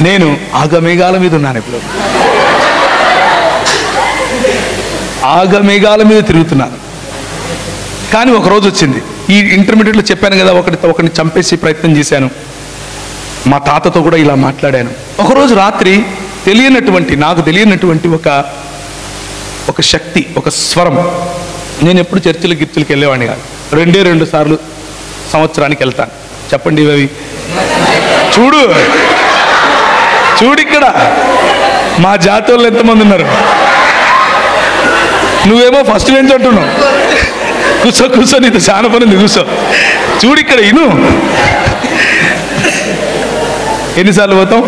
నేను ఆగమేఘాల మీద ఉన్నాను, ఇప్పుడు ఆగమేఘాల మీద తిరుగుతున్నాను. కానీ ఒకరోజు వచ్చింది, ఈ ఇంటర్మీడియట్లో చెప్పాను కదా, ఒకరిని చంపేసి ప్రయత్నం చేశాను. మా తాతతో కూడా ఇలా మాట్లాడాను. ఒకరోజు రాత్రి నాకు తెలియనటువంటి ఒక శక్తి, ఒక స్వరం. నేను ఎప్పుడు చర్చిలకి వెళ్ళేవాడిని కాదు, 2 సార్లు సంవత్సరానికి వెళ్తాను. చెప్పండి ఇవి, చూడు ఇక్కడ మా జాతి వాళ్ళు ఎంతమంది ఉన్నారు. నువ్వేమో ఫస్ట్ బెంచ్ అంటున్నావు, కూర్చో నీతో చాలా పని ఉంది, కూర్చో. చూడు ఇక్కడ ఇను, ఎన్నిసార్లు పోతాం?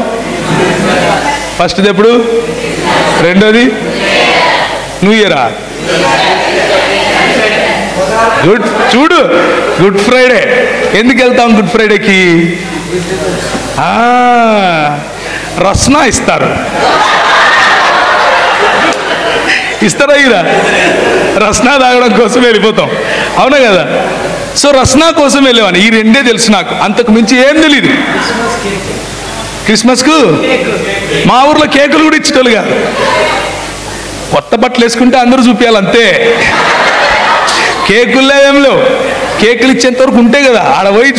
ఫస్ట్ది ఎప్పుడు, రెండోది న్యూ ఇయరా, చూడు గుడ్ ఫ్రైడే. ఎందుకు వెళ్తాం గుడ్ ఫ్రైడేకి? రస్నా ఇస్తారా ఇరా, రస్నా తాగడం కోసం వెళ్ళిపోతాం, అవునా కదా? సో రస్నా కోసం వెళ్ళేవాడిని. ఈ రెండే తెలుసు నాకు, అంతకు మించి ఏం తెలీదు. క్రిస్మస్కు మా ఊర్లో కేకులు కూడా ఇచ్చేటోళ్ళు కాదు, కొత్త బట్టలు వేసుకుంటే అందరూ చూపించాలి అంతే. కేకుల్లో ఏం లేవు, కేకులు ఇచ్చేంత వరకు ఉంటే కదా ఆడ పోయి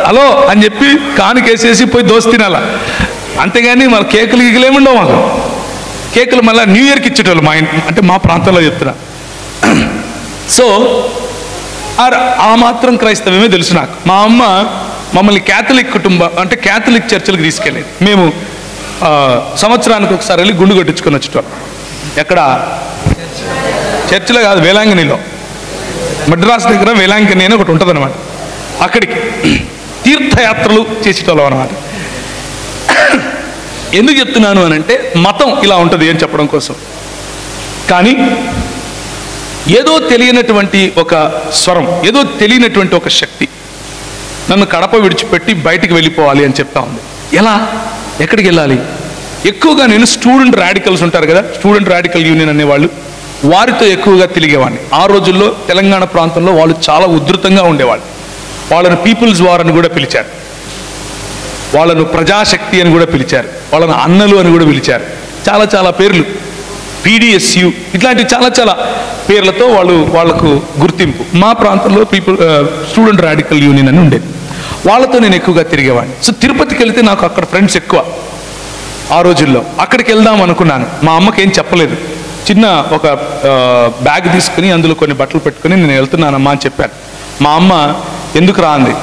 హలో అని చెప్పి కానుకేసేసి పోయి దోస్తు తినాల, అంతేగాని మన కేకులు గీకులేముండవు మాకు. కేకులు మళ్ళీ న్యూ ఇయర్కి ఇచ్చేటోళ్ళు మా అంటే మా ప్రాంతంలో చెప్తున్నా. సో ఆ మాత్రం క్రైస్తవమే తెలుసు నాకు. మా అమ్మ మమ్మల్ని క్యాథలిక్ కుటుంబం అంటే క్యాథలిక్ చర్చిలకు తీసుకెళ్ళేది. మేము సంవత్సరానికి ఒకసారి వెళ్ళి గుండు కొట్టించుకొని వచ్చేటోళ్ళం. ఎక్కడ? చర్చిలో కాదు, వేలాంగిణిలో, మద్రాస్ దగ్గర వేలాంగిణి అని ఒకటి ఉంటుంది అనమాట. అక్కడికి తీర్థయాత్రలు చేసేటోళ్ళం అనమాట. ఎందుకు చెప్తున్నాను అని అంటే మతం ఇలా ఉంటుంది అని చెప్పడం కోసం. కానీ ఏదో తెలియనటువంటి ఒక స్వరం, ఏదో తెలియనటువంటి ఒక శక్తి నన్ను కడప విడిచిపెట్టి బయటికి వెళ్ళిపోవాలి అని చెప్తా ఉంది. ఎలా? ఎక్కడికి వెళ్ళాలి? ఎక్కువగా నేను స్టూడెంట్ రాడికల్స్ ఉంటారు కదా, స్టూడెంట్ రాడికల్ యూనియన్ అనేవాళ్ళు, వారితో ఎక్కువగా తిరిగేవాడిని. ఆ రోజుల్లో తెలంగాణ ప్రాంతంలో వాళ్ళు చాలా ఉధృతంగా ఉండేవాళ్ళు. వాళ్ళను పీపుల్స్ వార్ అని కూడా పిలిచారు, వాళ్ళను ప్రజాశక్తి అని కూడా పిలిచారు, వాళ్ళను అన్నలు అని కూడా పిలిచారు, చాలా చాలా పేర్లు VDSU ఇట్లాంటివి చాలా చాలా పేర్లతో వాళ్ళకు గుర్తింపు. మా ప్రాంతంలో స్టూడెంట్ రాడికల్ యూనియన్ అని ఉండేది. వాళ్ళతో నేను ఎక్కువగా తిరిగేవాడిని. సో తిరుపతికి వెళ్తే నాకు అక్కడ ఫ్రెండ్స్ ఎక్కువ. ఆ రోజుల్లో అక్కడికి వెళ్దాం అనుకున్నాను. మా అమ్మకి ఏం చెప్పలేదు. చిన్న ఒక బ్యాగ్ తీసుకుని అందులో కొన్ని బట్టలు పెట్టుకుని నేను వెళ్తున్నానమ్మా అని చెప్పాను. మా అమ్మ ఎందుకు రా అంది.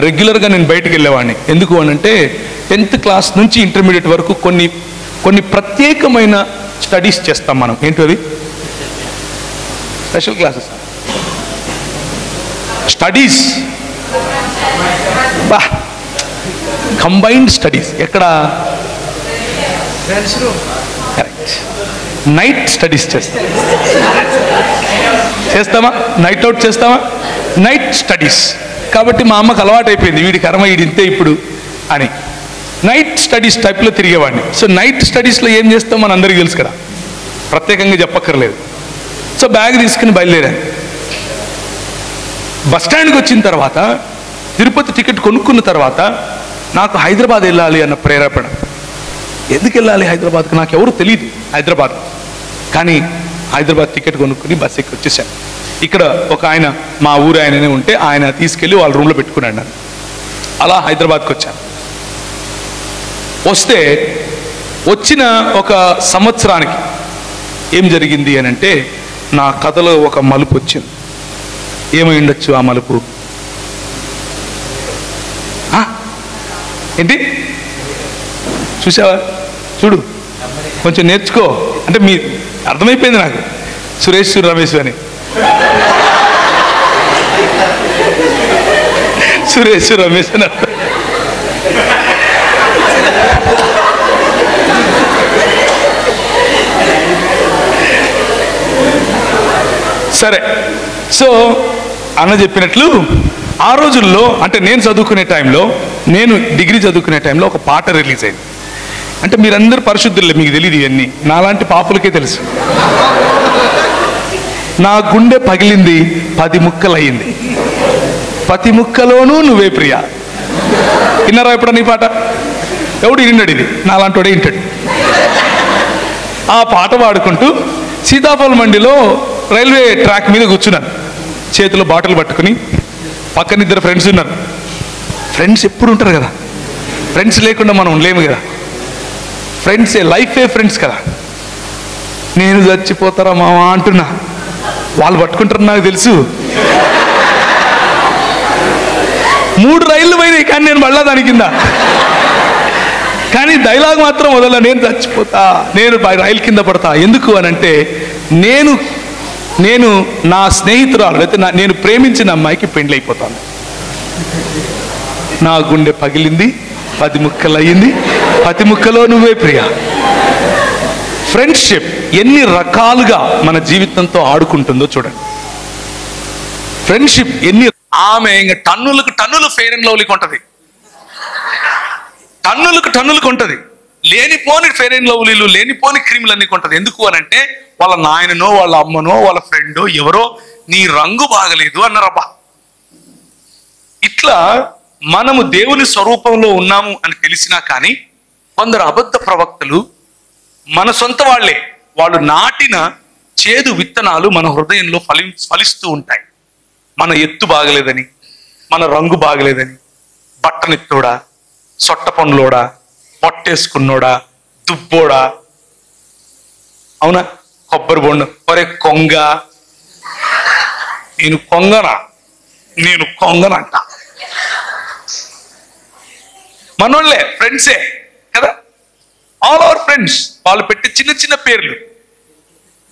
రెగ్యులర్గా నేను బయటకు వెళ్ళేవాడిని. ఎందుకు అని అంటే 10th క్లాస్ నుంచి ఇంటర్మీడియట్ వరకు కొన్ని ప్రత్యేకమైన స్టడీస్ చేస్తాం మనం. ఏంటది? Special classes, studies, combined studies. ఎక్కడ? కరెక్ట్. నైట్ స్టడీస్ చేస్తామా? నైట్ అవుట్ చేస్తామా? Night studies. కాబట్టి మా అమ్మకు అలవాటు అయిపోయింది, వీడి కర్మ వీడి ఇంతే ఇప్పుడు అని. నైట్ స్టడీస్ టైప్లో తిరిగేవాడిని. సో నైట్ స్టడీస్లో ఏం చేస్తాం మన అందరికీ తెలుసు కదా, ప్రత్యేకంగా చెప్పక్కర్లేదు. సో బ్యాగ్ తీసుకుని బయలుదేరాను. బస్ స్టాండ్కి వచ్చిన తర్వాత తిరుపతి టికెట్ కొనుక్కున్న తర్వాత నాకు హైదరాబాద్ వెళ్ళాలి అన్న ప్రేరేపణ. ఎందుకు వెళ్ళాలి హైదరాబాద్కి? నాకు ఎవరు తెలియదు హైదరాబాద్. కానీ హైదరాబాద్ టికెట్ కొనుక్కుని బస్ ఎక్కి వచ్చేసాను. ఇక్కడ ఒక ఆయన, మా ఊరు ఆయననే ఉంటే ఆయన తీసుకెళ్ళి వాళ్ళ రూమ్లో పెట్టుకున్నాడు నన్ను. అలా హైదరాబాద్కి వచ్చాను. వస్తే వచ్చిన ఒక సంవత్సరానికి ఏం జరిగింది అని అంటే నా కథలో ఒక మలుపు వచ్చింది. ఏమై ఉండొచ్చు ఆ మలుపు? ఏంటి చూసావా? చూడు, కొంచెం నేర్చుకో. అంటే మీ అర్థమైపోయింది నాకు, సురేష్ రమేష్ అని. సురేష్ రమేష్ అని అర్థం. సరే, సో అన్న చెప్పినట్లు ఆ రోజుల్లో, అంటే నేను చదువుకునే టైంలో, నేను డిగ్రీ చదువుకునే టైంలో ఒక పాట రిలీజ్ అయింది. అంటే మీరందరూ పరిశుద్ధులే, మీకు తెలియదు ఇవన్నీ, నాలాంటి పాపులకే తెలుసు. నా గుండె పగిలింది 10 ముక్కలయ్యింది, 10 ముక్కలోనూ నువ్వే ప్రియా. విన్నారా ఎప్పుడన్నా ఈ పాట? ఎవడు విన్నాడు? ఇది నాలాంటి వాడే వింటాడు. ఆ పాట పాడుకుంటూ సీతాఫల్ మండిలో రైల్వే ట్రాక్ మీద కూర్చున్నాను, చేతిలో బాటిల్ పట్టుకుని. పక్కన 2 ఫ్రెండ్స్ ఉన్నారు. ఫ్రెండ్స్ ఎప్పుడు ఉంటారు కదా, ఫ్రెండ్స్ లేకుండా మనం లేము కదా. ఫ్రెండ్సే లైఫే, ఫ్రెండ్స్ కదా. నేను చచ్చిపోతారా మావా అంటున్నా, వాళ్ళు పట్టుకుంటారు నాకు తెలుసు. 3 రైళ్ళు పోయినాయి కానీ నేను మళ్ళా దాని కింద. కానీ డైలాగ్ మాత్రం వదల, నేను చచ్చిపోతా, నేను రైలు కింద పడతా. ఎందుకు అని అంటే నేను నా స్నేహితురాలు అయితే నేను ప్రేమించిన అమ్మాయికి పెండ్లి అయిపోతాను. నా గుండె పగిలింది, 10 ముక్కలు అయ్యింది, 10 ముక్కలో నువ్వే ప్రియా. ఫ్రెండ్షిప్ ఎన్ని రకాలుగా మన జీవితంతో ఆడుకుంటుందో చూడండి. ఫ్రెండ్షిప్ ఎన్ని, ఆమె ఇంకా టన్నులు ఫెయిర్ అండ్ లవ్లీకి ఉంటుంది, టన్నులకు ఉంటుంది. లేనిపోని ఫెయిర్ అండ్ లవ్లీలు, లేనిపోని క్రీములు అన్ని కొంటది. ఎందుకు అని అంటే వాళ్ళ నాయననో, వాళ్ళ అమ్మనో, వాళ్ళ ఫ్రెండో ఎవరో నీ రంగు బాగలేదు అన్నారబ్బా. ఇట్లా మనము దేవుని స్వరూపంలో ఉన్నాము అని తెలిసినా కానీ కొందరు అబద్ధ ప్రవక్తలు మన సొంత వాళ్ళు నాటిన చేదు విత్తనాలు మన హృదయంలో ఫలిస్తూ ఉంటాయి. మన ఎత్తు బాగలేదని, మన రంగు బాగలేదని, బట్టనెత్తోడా, సొట్ట పనులోడా, పొట్టేసుకున్నోడా, దుబ్బోడా, అవునా, కొబ్బరి బొండ, ఒరే కొంగ, నేను కొంగనంట. మనోళ్ళే, ఫ్రెండ్సే కదా, ఆల్ అవర్ ఫ్రెండ్స్. వాళ్ళు పెట్టి చిన్న పేర్లు,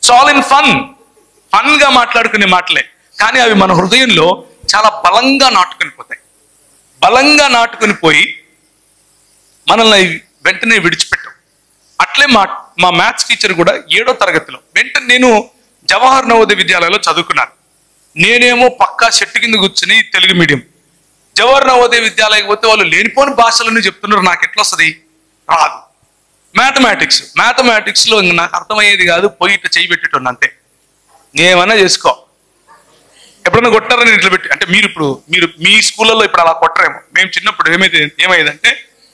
ఆల్ ఇన్ ఫన్ గా మాట్లాడుకునే మాటలే, కానీ అవి మన హృదయంలో చాలా బలంగా నాటుకొని పోతాయి. బలంగా నాటుకొని పోయి మనల్ని వెంటనే విడిచిపెట్టాం. అట్లే మా మ్యాథ్స్ టీచర్ కూడా 7వ తరగతిలో వెంటనే, నేను జవహర్ నవోదయ విద్యాలయంలో చదువుకున్నాను. నేనేమో పక్కా చెట్టు కింద కూర్చుని తెలుగు మీడియం. జవహర్ నవోదయ విద్యాలయం పోతే వాళ్ళు లేనిపోని భాషలన్నీ చెప్తున్నారు, నాకు ఎట్లా వస్తుంది? రాదు. మ్యాథమెటిక్స్లో నాకు అర్థమయ్యేది కాదు, పోయి ఇట్లా చేయి పెట్టేటోను అంతే. నేమన్నా చేసుకో. ఎప్పుడన్నా కొట్టారని ఇట్లా పెట్టి, అంటే మీరు మీ స్కూళ్ళలో ఇప్పుడు అలా కొట్టరేమో. మేము చిన్నప్పుడు ఏమైందంటే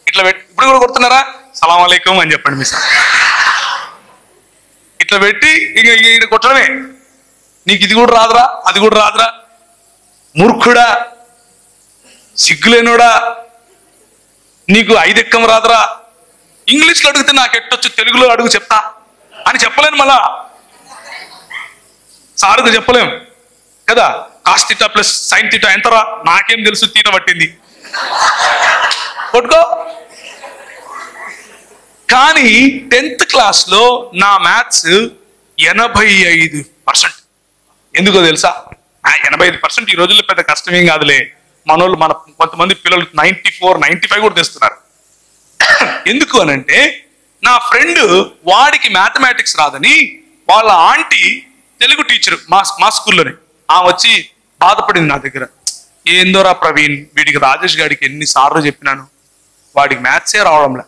ఇట్లా పెట్టి, ఇప్పుడు కూడా కొడుతున్నారా? సలాం అలైకుం అని చెప్పండి మీ సార్. ఇట్లా పెట్టి ఇంక ఈయన కొట్టడమే. నీకు ఇది కూడా రాదురా, అది కూడా రాదురా, మూర్ఖుడా, సిగ్గులేనోడా, నీకు 5 ఎక్కం రాదురా, ఇంగ్లీష్లో అడిగితే నాకు ఎట్టొచ్చు, తెలుగులో అడుగు చెప్తా అని చెప్పలేను. మళ్ళా సార్కు చెప్పలేం కదా. Cos theta plus sine theta ఎంతరా, నాకేం తెలుసు, తీట పట్టింది కొట్టుకో. కానీ 10th క్లాస్లో నా మ్యాథ్స్ 85%. ఎందుకో తెలుసా? 85% ఈ రోజుల్లో పెద్ద కష్టమేం కాదులే. మనోళ్ళు మన కొంతమంది పిల్లలు 94, 95 కూడా తెస్తున్నారు. ఎందుకు అనంటే నా ఫ్రెండ్ వాడికి మ్యాథమెటిక్స్ రాదని వాళ్ళ ఆంటీ తెలుగు టీచర్ మా స్కూల్లోనే ఆమె వచ్చి బాధపడింది నా దగ్గర. ఏందోరా ప్రవీణ్, వీడికి రాజేష్ గారికి ఎన్నిసార్లు చెప్పినాను, వాడికి మ్యాథ్సే రావడంలే,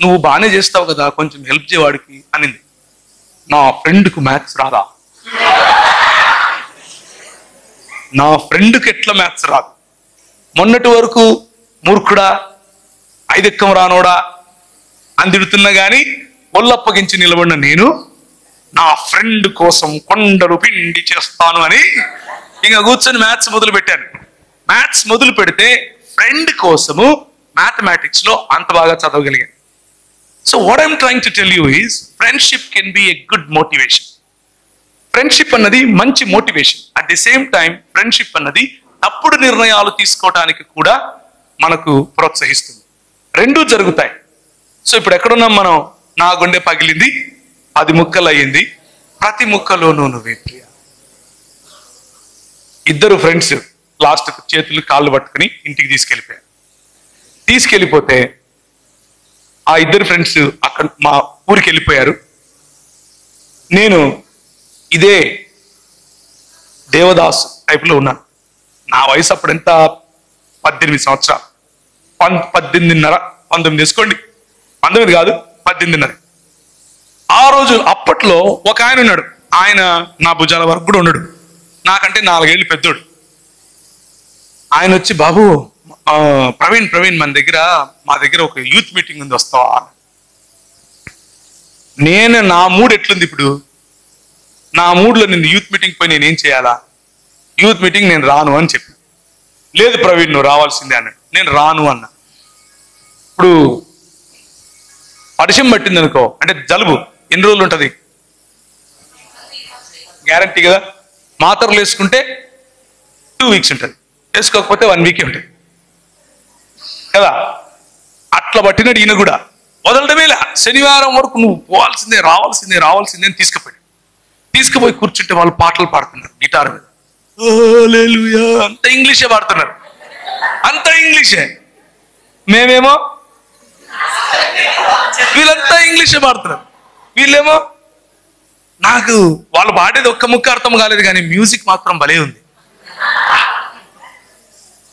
నువ్వు బాగానే చేస్తావు కదా, కొంచెం హెల్ప్ చేయవాడికి అనింది. నా ఫ్రెండ్కు మ్యాథ్స్ రాదా? నా ఫ్రెండ్కి ఎట్లా మ్యాథ్స్ రాదు? మొన్నటి వరకు మూర్ఖుడా, 5 ఎక్కం రానోడా అని తిడుతున్నా కానీ ఒళ్ళప్పగించి నిలబడిన నేను నా ఫ్రెండ్ కోసం కొండలు పిండి చేస్తాను అని ఇంకా కూర్చొని మ్యాథ్స్ మొదలు పెట్టాను. మ్యాథ్స్ మొదలు పెడితే ఫ్రెండ్ కోసము మ్యాథమెటిక్స్ లో అంత బాగా చదవగలిగాను. So what I'm trying to tell you is friendship can be a good motivation. Friendship అన్నది మంచి motivation. At the same time friendship అన్నది తప్పుడు నిర్ణయాలు తీసుకోవడానికి కూడా మనకు ప్రోత్సహిస్తుంది. రెండూ జరుగుతాయి. సో ఇప్పుడు ఎక్కడున్నాం మనం? నా గుండె పగిలింది, 10 ముక్కలు అయ్యింది, ప్రతి ముక్కలోనూ నువ్వే ప్రియ. 2 ఫ్రెండ్స్ లాస్ట్ చేతులు కాళ్ళు పట్టుకుని ఇంటికి తీసుకెళ్ళిపోతే ఆ 2 ఫ్రెండ్స్ అక్కడ మా ఊరికి వెళ్ళిపోయారు. నేను ఇదే దేవదాస్ టైప్లో ఉన్నాను. నా వయసు అప్పుడు ఎంత? 18 సంవత్సరాలు, 18.5, 19 తీసుకోండి, 19 కాదు 18.5. ఆ రోజు అప్పట్లో ఒక ఆయన ఉన్నాడు. ఆయన నా భుజాల వరకు కూడా ఉన్నాడు, నాకంటే 4 ఏళ్ళు పెద్దోడు. ఆయన వచ్చి, బాబు ప్రవీణ్ మా దగ్గర ఒక యూత్ మీటింగ్ ఉంది, వస్తావా? నా మూడ్ ఎట్లుంది ఇప్పుడు? నా మూడ్లో నిన్ను యూత్ మీటింగ్ పోయి నేనేం చేయాలా? యూత్ మీటింగ్ నేను రాను అని చెప్పి, లేదు ప్రవీణ్ నువ్వు రావాల్సిందే అన్నాడు. నేను రాను అన్నా. ఇప్పుడు పరిచయం పట్టింది అనుకో, అంటే జలుబు ఎన్ని రోజులు ఉంటుంది? గ్యారంటీ కదా. మాత్రలు వేసుకుంటే 2 వీక్స్ ఉంటుంది, వేసుకోకపోతే 1 వీకే ఉంటుంది కదా. అట్లా పట్టినాడు ఈయన కూడా. వదలడమేలా. శనివారం వరకు నువ్వు రావాల్సిందే అని తీసుకుపోయి కూర్చుంటే వాళ్ళు పాటలు పాడుతున్నారు గిటార్ మీద, హల్లెలూయా, అంత ఇంగ్లీషే పాడుతున్నారు, అంత ఇంగ్లీషే. మేమేమో వీళ్ళంతా ఇంగ్లీషే పాడుతున్నారు, వీళ్ళేమో నాకు వాళ్ళు పాడేది ఒక్క ముక్క అర్థం కాలేదు కానీ మ్యూజిక్ మాత్రం భలే ఉంది.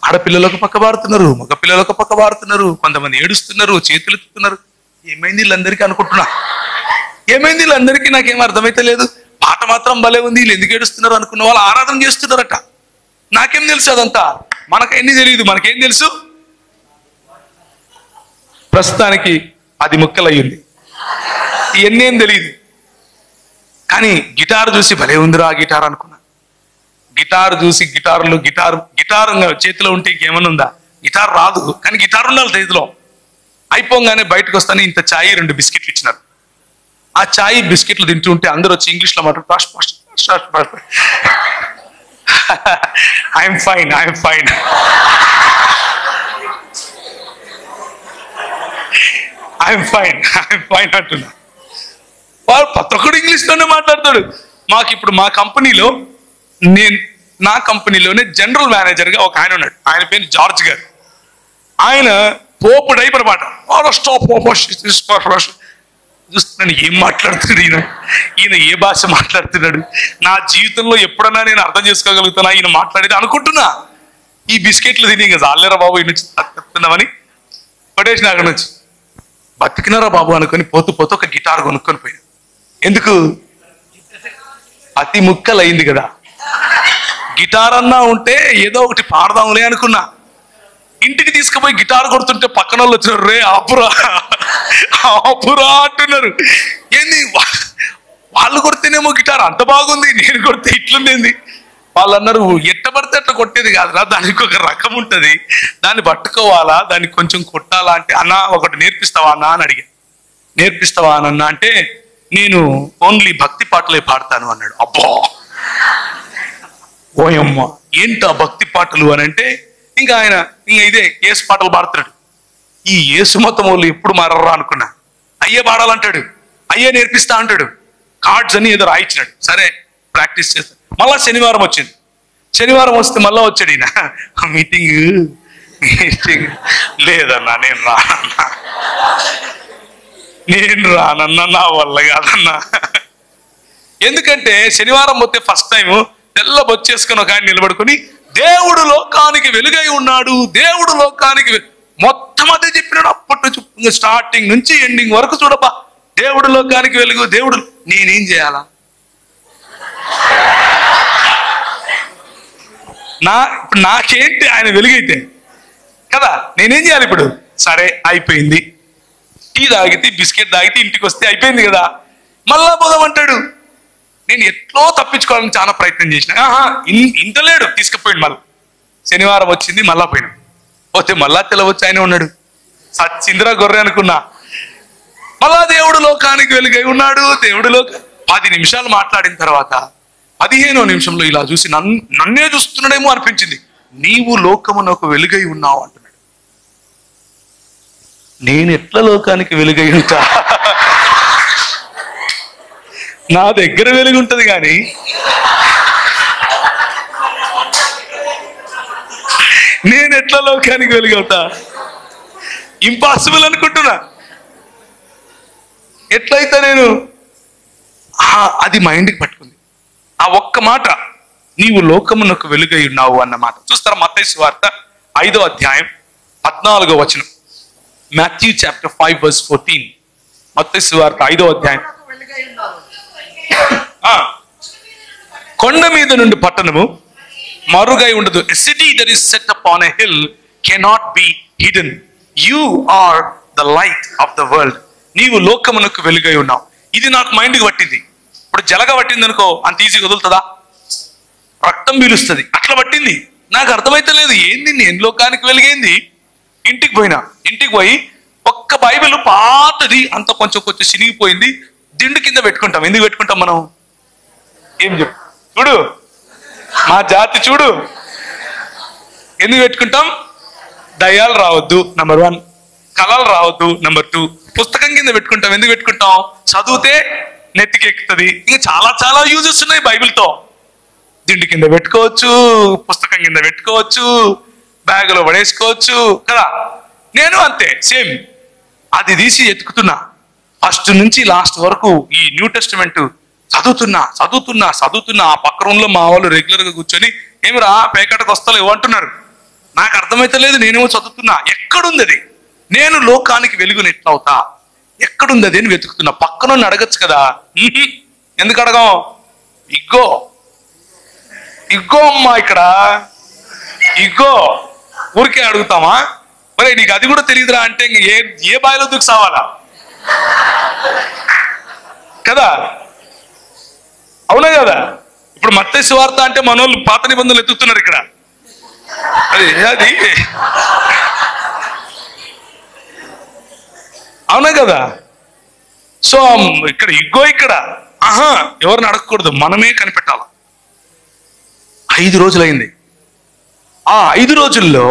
ఆడపిల్లలకు పక్క పాడుతున్నారు, మగ పిల్లలకు పక్క పాడుతున్నారు, కొంతమంది ఏడుస్తున్నారు, చేతులు ఎత్తుతున్నారు. ఏమైంది వీళ్ళందరికీ అనుకుంటున్నా, ఏమైంది వీళ్ళందరికీ? నాకేం అర్థమైతే లేదు. పాట మాత్రం భలే ఉంది, వీళ్ళు ఎందుకు ఏడుస్తున్నారు అనుకున్న వాళ్ళు ఆరాధన చేస్తున్నారట. నాకేం తెలుసు అదంతా? మనకేం తెలియదు. మనకేం తెలుసు? ప్రస్తుతానికి 10 ముక్కలు అయ్యింది, ఇవన్నీ ఏం తెలియదు. కానీ గిటార్ చూసి భలే ఉందిరా గిటార్ అనుకున్నా. గిటార్ చూసి గిటార్ చేతిలో ఉంటే ఇంకేమన్నా ఉందా? గిటార్ రాదు, కానీ గిటార్ ఉండాలి చేతిలో. అయిపోగానే బయటకు వస్తానే ఇంత ఛాయ్ 2 బిస్కెట్లు ఇచ్చినారు. ఆ ఛాయ్ బిస్కెట్లు తింటూ ఉంటే అందరూ వచ్చి ఇంగ్లీష్లో మాట్లాడు, ఐఎమ్ ఫైన్ అంటున్నా. వాడు ప్రతి ఒక్కడు ఇంగ్లీష్లోనే మాట్లాడతాడు. మా కంపెనీలో నా కంపెనీలోనే జనరల్ మేనేజర్గా ఒక ఆయన ఉన్నాడు. ఆయన పేరు జార్జ్ గారు. ఆయన పోపు డైపర్ మాట చూస్తున్నాను, ఏం మాట్లాడుతున్నాడు ఈయన ఏ భాష మాట్లాడుతున్నాడు? నా జీవితంలో ఎప్పుడన్నా నేను అర్థం చేసుకోగలుగుతానా ఈయన మాట్లాడేది అనుకుంటున్నా. ఈ బిస్కెట్లు తిని ఇంకా చాలేరా బాబు ఈ నుంచి చెప్తున్నామని పడేసిన అక్కడ నుంచి బతికినారా బాబు అనుకొని పోతూ ఒక గిటార్ కొనుక్కొని పోయాను. ఎందుకు? 10 ముక్కలు అయింది కదా. గిటార్ అన్నా ఉంటే ఏదో ఒకటి పాడదాంలే అనుకున్నా. ఇంటికి తీసుకుపోయి గిటార్ కొడుతుంటే పక్కన వాళ్ళు వచ్చినారు, రే ఆపురా ఆపురా అంటున్నారు. ఏంది వాళ్ళు కొడితేనేమో గిటార్ అంత బాగుంది, నేను కొడితే ఇట్లుండేది. వాళ్ళు అన్నారు, ఎట్ట పడితే అట్లా కొట్టేది కాదురా, దానికి ఒక రకం ఉంటుంది, దాన్ని పట్టుకోవాలా, దానికి కొంచెం కొట్టాలా అంటే, అన్న ఒకటి నేర్పిస్తావా అన్న అని అడిగా. నేర్పిస్తావా అన్న అంటే, నేను ఓన్లీ భక్తి పాటలే పాడతాను అన్నాడు. అబ్బా ఓయమ్మ ఏంటా భక్తి పాటలు అని అంటే, ఇంకా ఆయన ఇదే యేసు పాటలు పాడుతున్నాడు. ఈ యేసు మతం వాళ్ళు ఎప్పుడు మారరా అనుకున్నా. అయ్యే పాడాలంటాడు, అయ్యే నేర్పిస్తా అంటాడు, కార్డ్స్ అని ఏదో రాయించినాడు. సరే ప్రాక్టీస్ చేస్తాడు. మళ్ళా శనివారం వచ్చింది. శనివారం వస్తే మళ్ళా వచ్చాడు ఈయన, మీటింగ్ లేదన్నా నేను రానన్నా, నా వల్ల కాదన్నా. ఎందుకంటే శనివారం పోతే ఫస్ట్ టైం తెల్ల బొచ్చేసుకుని ఒక ఆయన నిలబడుకొని, దేవుడు లోకానికి వెలుగై ఉన్నాడు, దేవుడు లోకానికి మొత్తం అదే చెప్పినాడు. అప్పటి నుంచి స్టార్టింగ్ నుంచి ఎండింగ్ వరకు చూడబ్బా, దేవుడు లోకానికి వెలుగు, దేవుడు. నేనేం చేయాలా? ఇప్పుడు నాకేంటి ఆయన వెలుగైతే కదా, నేనేం చేయాలి ఇప్పుడు? సరే అయిపోయింది, టీ తాగితే బిస్కెట్ తాగితే ఇంటికి వస్తే అయిపోయింది కదా, మళ్ళా పోదామంటాడు. నేను ఎట్లో తప్పించుకోవాలని చాలా ప్రయత్నం చేసిన. ఇంటలేడు, తీసుకుపోయాడు. మళ్ళీ శనివారం వచ్చింది, మళ్ళా పోయినా. పోతే మళ్ళా తెలవచ్చు ఆయన ఉన్నాడు. సచ్చింద్రా గొర్రె అనుకున్నా. మళ్ళా దేవుడు లోకానికి వెలుగై ఉన్నాడు, దేవుడు 10 నిమిషాలు మాట్లాడిన తర్వాత 15వ నిమిషంలో ఇలా చూసి నన్నే చూస్తున్నాడేమో అనిపించింది. నీవు లోకమునకు వెలుగై ఉన్నావు అంటున్నాడు. నేను ఎట్లా లోకానికి వెలుగై ఉంటా? నా దగ్గర వెలుగు ఉంటుంది కానీ నేను ఎట్లా లోకానికి వెలుగవుతా? ఇంపాసిబుల్ అనుకుంటున్నా. ఎట్లయితే నేను అది మైండ్కి పట్టుకుంది. ఆ ఒక్క మాట, నీవు లోకమునకు వెలుగై ఉన్నావు అన్నమాట. చూస్తారా మత్తయి సువార్త 5వ అధ్యాయం 14వ వచనం. Matthew chapter 5:14. మత్తయి సువార్త 5వ అధ్యాయం. కొండ మీద నుండి పట్టణము మరుగై ఉండదు. A city that is set upon a hill cannot be hidden. You are the light of the world. నీవు లోకమునకు వెలుగై ఉన్నావు. ఇది నాకు మైండ్కి పట్టింది. ఇప్పుడు జలగ పట్టింది అనుకో, అంత ఈజీగా వదులుతుందా? రక్తం పీలుస్తుంది. అట్లా పట్టింది. నాకు అర్థమైతే లేదు, ఏంది నేను లోకానికి వెలిగైంది. ఇంటికి పోయి ఒక్క బైబిల్ పాతది, అంత కొంచెం చినిగిపోయింది, దిండు కింద పెట్టుకుంటాం. ఎందుకు పెట్టుకుంటాం మనం? ఏం చెప్పు చూడు, మా జాతి చూడు, ఎందుకు పెట్టుకుంటాం? దయ్యాలు రావద్దు నంబర్ 1, కళలు రావద్దు నంబర్ 2. పుస్తకం కింద పెట్టుకుంటాం. ఎందుకు పెట్టుకుంటాం? చదివితే నెత్తికి ఎక్కుతుంది. ఇంకా చాలా చాలా యూజెస్ ఉన్నాయి బైబిల్తో. దిండు కింద పెట్టుకోవచ్చు, పుస్తకం కింద పెట్టుకోవచ్చు, బ్యాగులో పడేసుకోవచ్చు కదా. నేను అంతే సేమ్. అది తీసి ఎత్తుకుతున్నా, ఫస్ట్ నుంచి లాస్ట్ వరకు ఈ న్యూ టెస్టిమెంట్ చదువుతున్నా. ఆ పక్క రూమ్లో మా వాళ్ళు రెగ్యులర్గా కూర్చొని, ఏమిరా పేకటకు వస్తలేవు అంటున్నారు. నాకు అర్థమైతే లేదు, నేనేమో చదువుతున్నా. ఎక్కడుంది అది? నేను లోకానికి వెలుగుని ఎట్లవుతా? ఎక్కడుంది అది అని వెతుకుతున్నా. పక్కన అడగచ్చు కదా. ఎందుకు అడగం? ఇగ్గో అమ్మా, ఇక్కడ ఇగ్గో. ఊరికే అడుగుతామా? మరి నీకు అది కూడా తెలియదురా అంటే ఏ బాయిలో దూకి సావాలా కదా? అవునా కదా? ఇప్పుడు మత్తయి సువార్త అంటే మనోళ్ళు పాత నిబంధనలు ఎత్తుతున్నారు ఇక్కడ. అది అవునా కదా? సో ఇక్కడ ఇక్కడ ఎవరిని అడగకూడదు, మనమే కనిపెట్టాలి. 5 రోజులైంది. ఆ 5 రోజుల్లో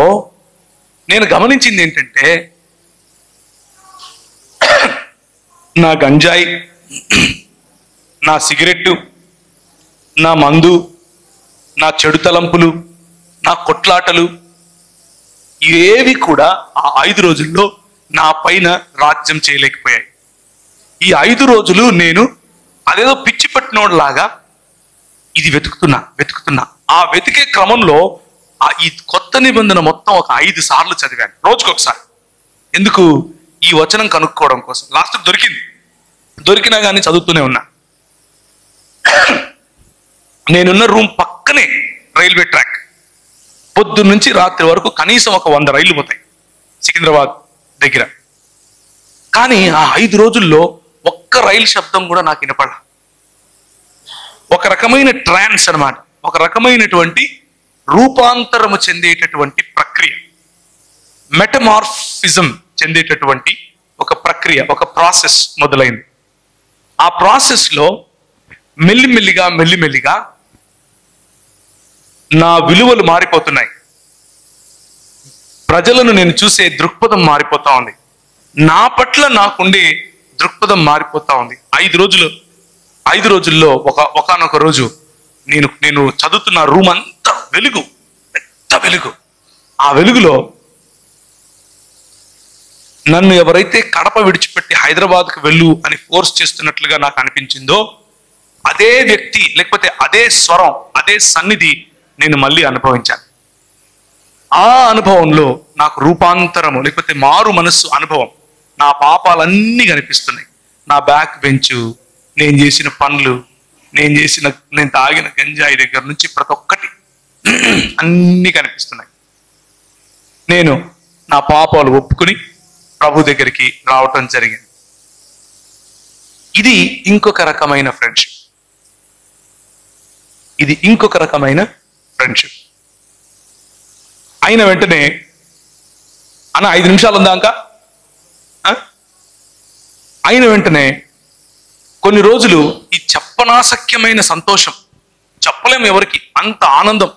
నేను గమనించింది ఏంటంటే, నా గంజాయి, నా సిగరెట్టు, నా మందు, నా చెడు తలంపులు, నా కొట్లాటలు, ఇవేవి కూడా ఆ 5 రోజుల్లో నా పైన రాజ్యం చేయలేకపోయాయి. ఈ 5 రోజులు నేను అదేదో పిచ్చి పట్టినోడ్లాగా ఇది వెతుకుతున్నా. ఆ వెతికే క్రమంలో ఈ కొత్త నిబంధన మొత్తం ఒక 5 సార్లు చదివాను, రోజుకొకసారి. ఎందుకు? ఈ వచనం కనుక్కోవడం కోసం. లాస్ట్ దొరికినా కానీ చదువుతూనే ఉన్నా. నేనున్న రూమ్ పక్కనే రైల్వే ట్రాక్. పొద్దున్న నుంచి రాత్రి వరకు కనీసం ఒక 100 రైళ్లు పోతాయి సికింద్రాబాద్ దగ్గర. కానీ ఆ 5 రోజుల్లో ఒక్క రైలు శబ్దం కూడా నాకు వినపడ. ఒక రకమైన ట్రాన్స్ అన్నమాట, ఒక రకమైనటువంటి రూపాంతరము చెందేటటువంటి ప్రక్రియ, మెటమార్ఫిజం చెందేటటువంటి ఒక ప్రక్రియ, ఒక ప్రాసెస్ మొదలైంది. ఆ ప్రాసెస్లో మెల్లిమెల్లిగా నా విలువలు మారిపోతున్నాయి. ప్రజలను నేను చూసే దృక్పథం మారిపోతా ఉంది. నా పట్ల నాకుండే దృక్పథం మారిపోతా ఉంది. 5 రోజుల్లో ఒకనొక రోజు నేను చదువుతున్న రూమ్ అంతా వెలుగు, పెద్ద వెలుగు. ఆ వెలుగులో నన్ను ఎవరైతే కడప విడిచిపెట్టి హైదరాబాద్కు వెళ్ళు అని ఫోర్స్ చేస్తున్నట్లుగా నాకు అనిపించిందో, అదే వ్యక్తి లేకపోతే అదే స్వరం, అదే సన్నిధి నేను మళ్ళీ అనుభవించాను. ఆ అనుభవంలో నాకు రూపాంతరము లేకపోతే మారు మనస్సు అనుభవం. నా పాపాలన్నీ కనిపిస్తున్నాయి. నా బ్యాక్ బెంచ్, నేను చేసిన పనులు, నేను తాగిన గంజాయి దగ్గర నుంచి ప్రతి ఒక్కటి అన్నీ కనిపిస్తున్నాయి. నేను నా పాపాలు ఒప్పుకుని ప్రభు దగ్గరికి రావటం జరిగింది. ఇది ఇంకొక రకమైన ఫ్రెండ్షిప్. అయిన వెంటనే అన్న 5 నిమిషాలు ఉందాక అయిన వెంటనే కొన్ని రోజులు ఈ చెప్పనాశక్యమైన సంతోషం, చెప్పలేము ఎవరికి, అంత ఆనందం.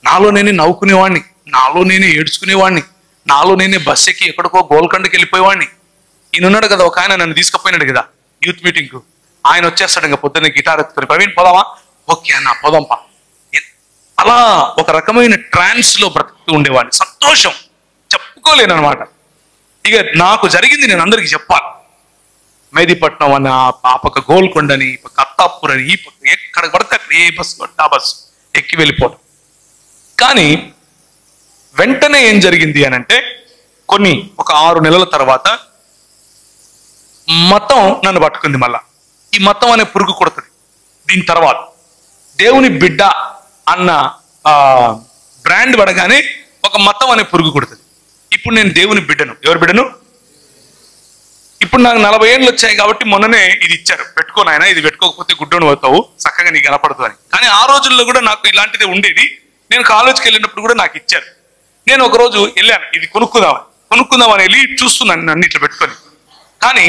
నాలో నేనే నవ్వుకునేవాడిని, నాలో నేనే ఏడ్చుకునేవాడిని, నాలో నేనే బస్ ఎక్కి ఎక్కడికో గోల్కొండకి వెళ్ళిపోయేవాడిని. ఈయనున్నాడు కదా, ఒక ఆయన నన్ను తీసుకుపోయినాడు కదా యూత్ మీటింగ్కు. ఆయన వచ్చేస్తాడు ఇంకా పొద్దున్నే గిటార్ ఎత్తుకొని, ప్రవీణ్ పోదామా, ఓకే అన్న పోదాంపా. అలా ఒక రకమైన ట్రాన్స్ లో బ్రతుకుతూ ఉండేవాడిని. సంతోషం చెప్పుకోలేను అనమాట. ఇక నాకు జరిగింది నేను అందరికీ చెప్పాలి. మెహదీపట్నం అని, ఆ పక్క గోల్కొండని, ఈ పక్క అత్తాపూర్ అని, ఈ పక్క ఎక్కడ పడితే అక్కడ ఏ బస్సు పడితే ఆ బస్సు ఎక్కి వెళ్ళిపోవడం. కానీ వెంటనే ఏం జరిగింది అని అంటే, ఒక 6 నెలల తర్వాత మతం నన్ను పట్టుకుంది. మళ్ళా ఈ మతం అనే పురుగు కొడుతుంది. దీని తర్వాత దేవుని బిడ్డ అన్న బ్రాండ్ పడగానే ఒక మతం అనే పురుగు కొడుతుంది. ఇప్పుడు నేను దేవుని బిడ్డను. ఎవరి బిడ్డను? ఇప్పుడు నాకు 40 ఏళ్ళు వచ్చాయి కాబట్టి మొన్ననే ఇది ఇచ్చారు, పెట్టుకో నాయనా, ఇది పెట్టుకోకపోతే గుడ్డను పోతావు, చక్కగా నీకు కనపడదు అని. కానీ ఆ రోజుల్లో కూడా నాకు ఇలాంటిదే ఉండేది. నేను కాలేజ్కి వెళ్ళినప్పుడు కూడా నాకు ఇచ్చారు. నేను ఒక రోజు వెళ్ళాను, ఇది కొనుక్కుందామని వెళ్ళి చూస్తున్నాను నన్ను ఇట్లా పెట్టుకొని. కానీ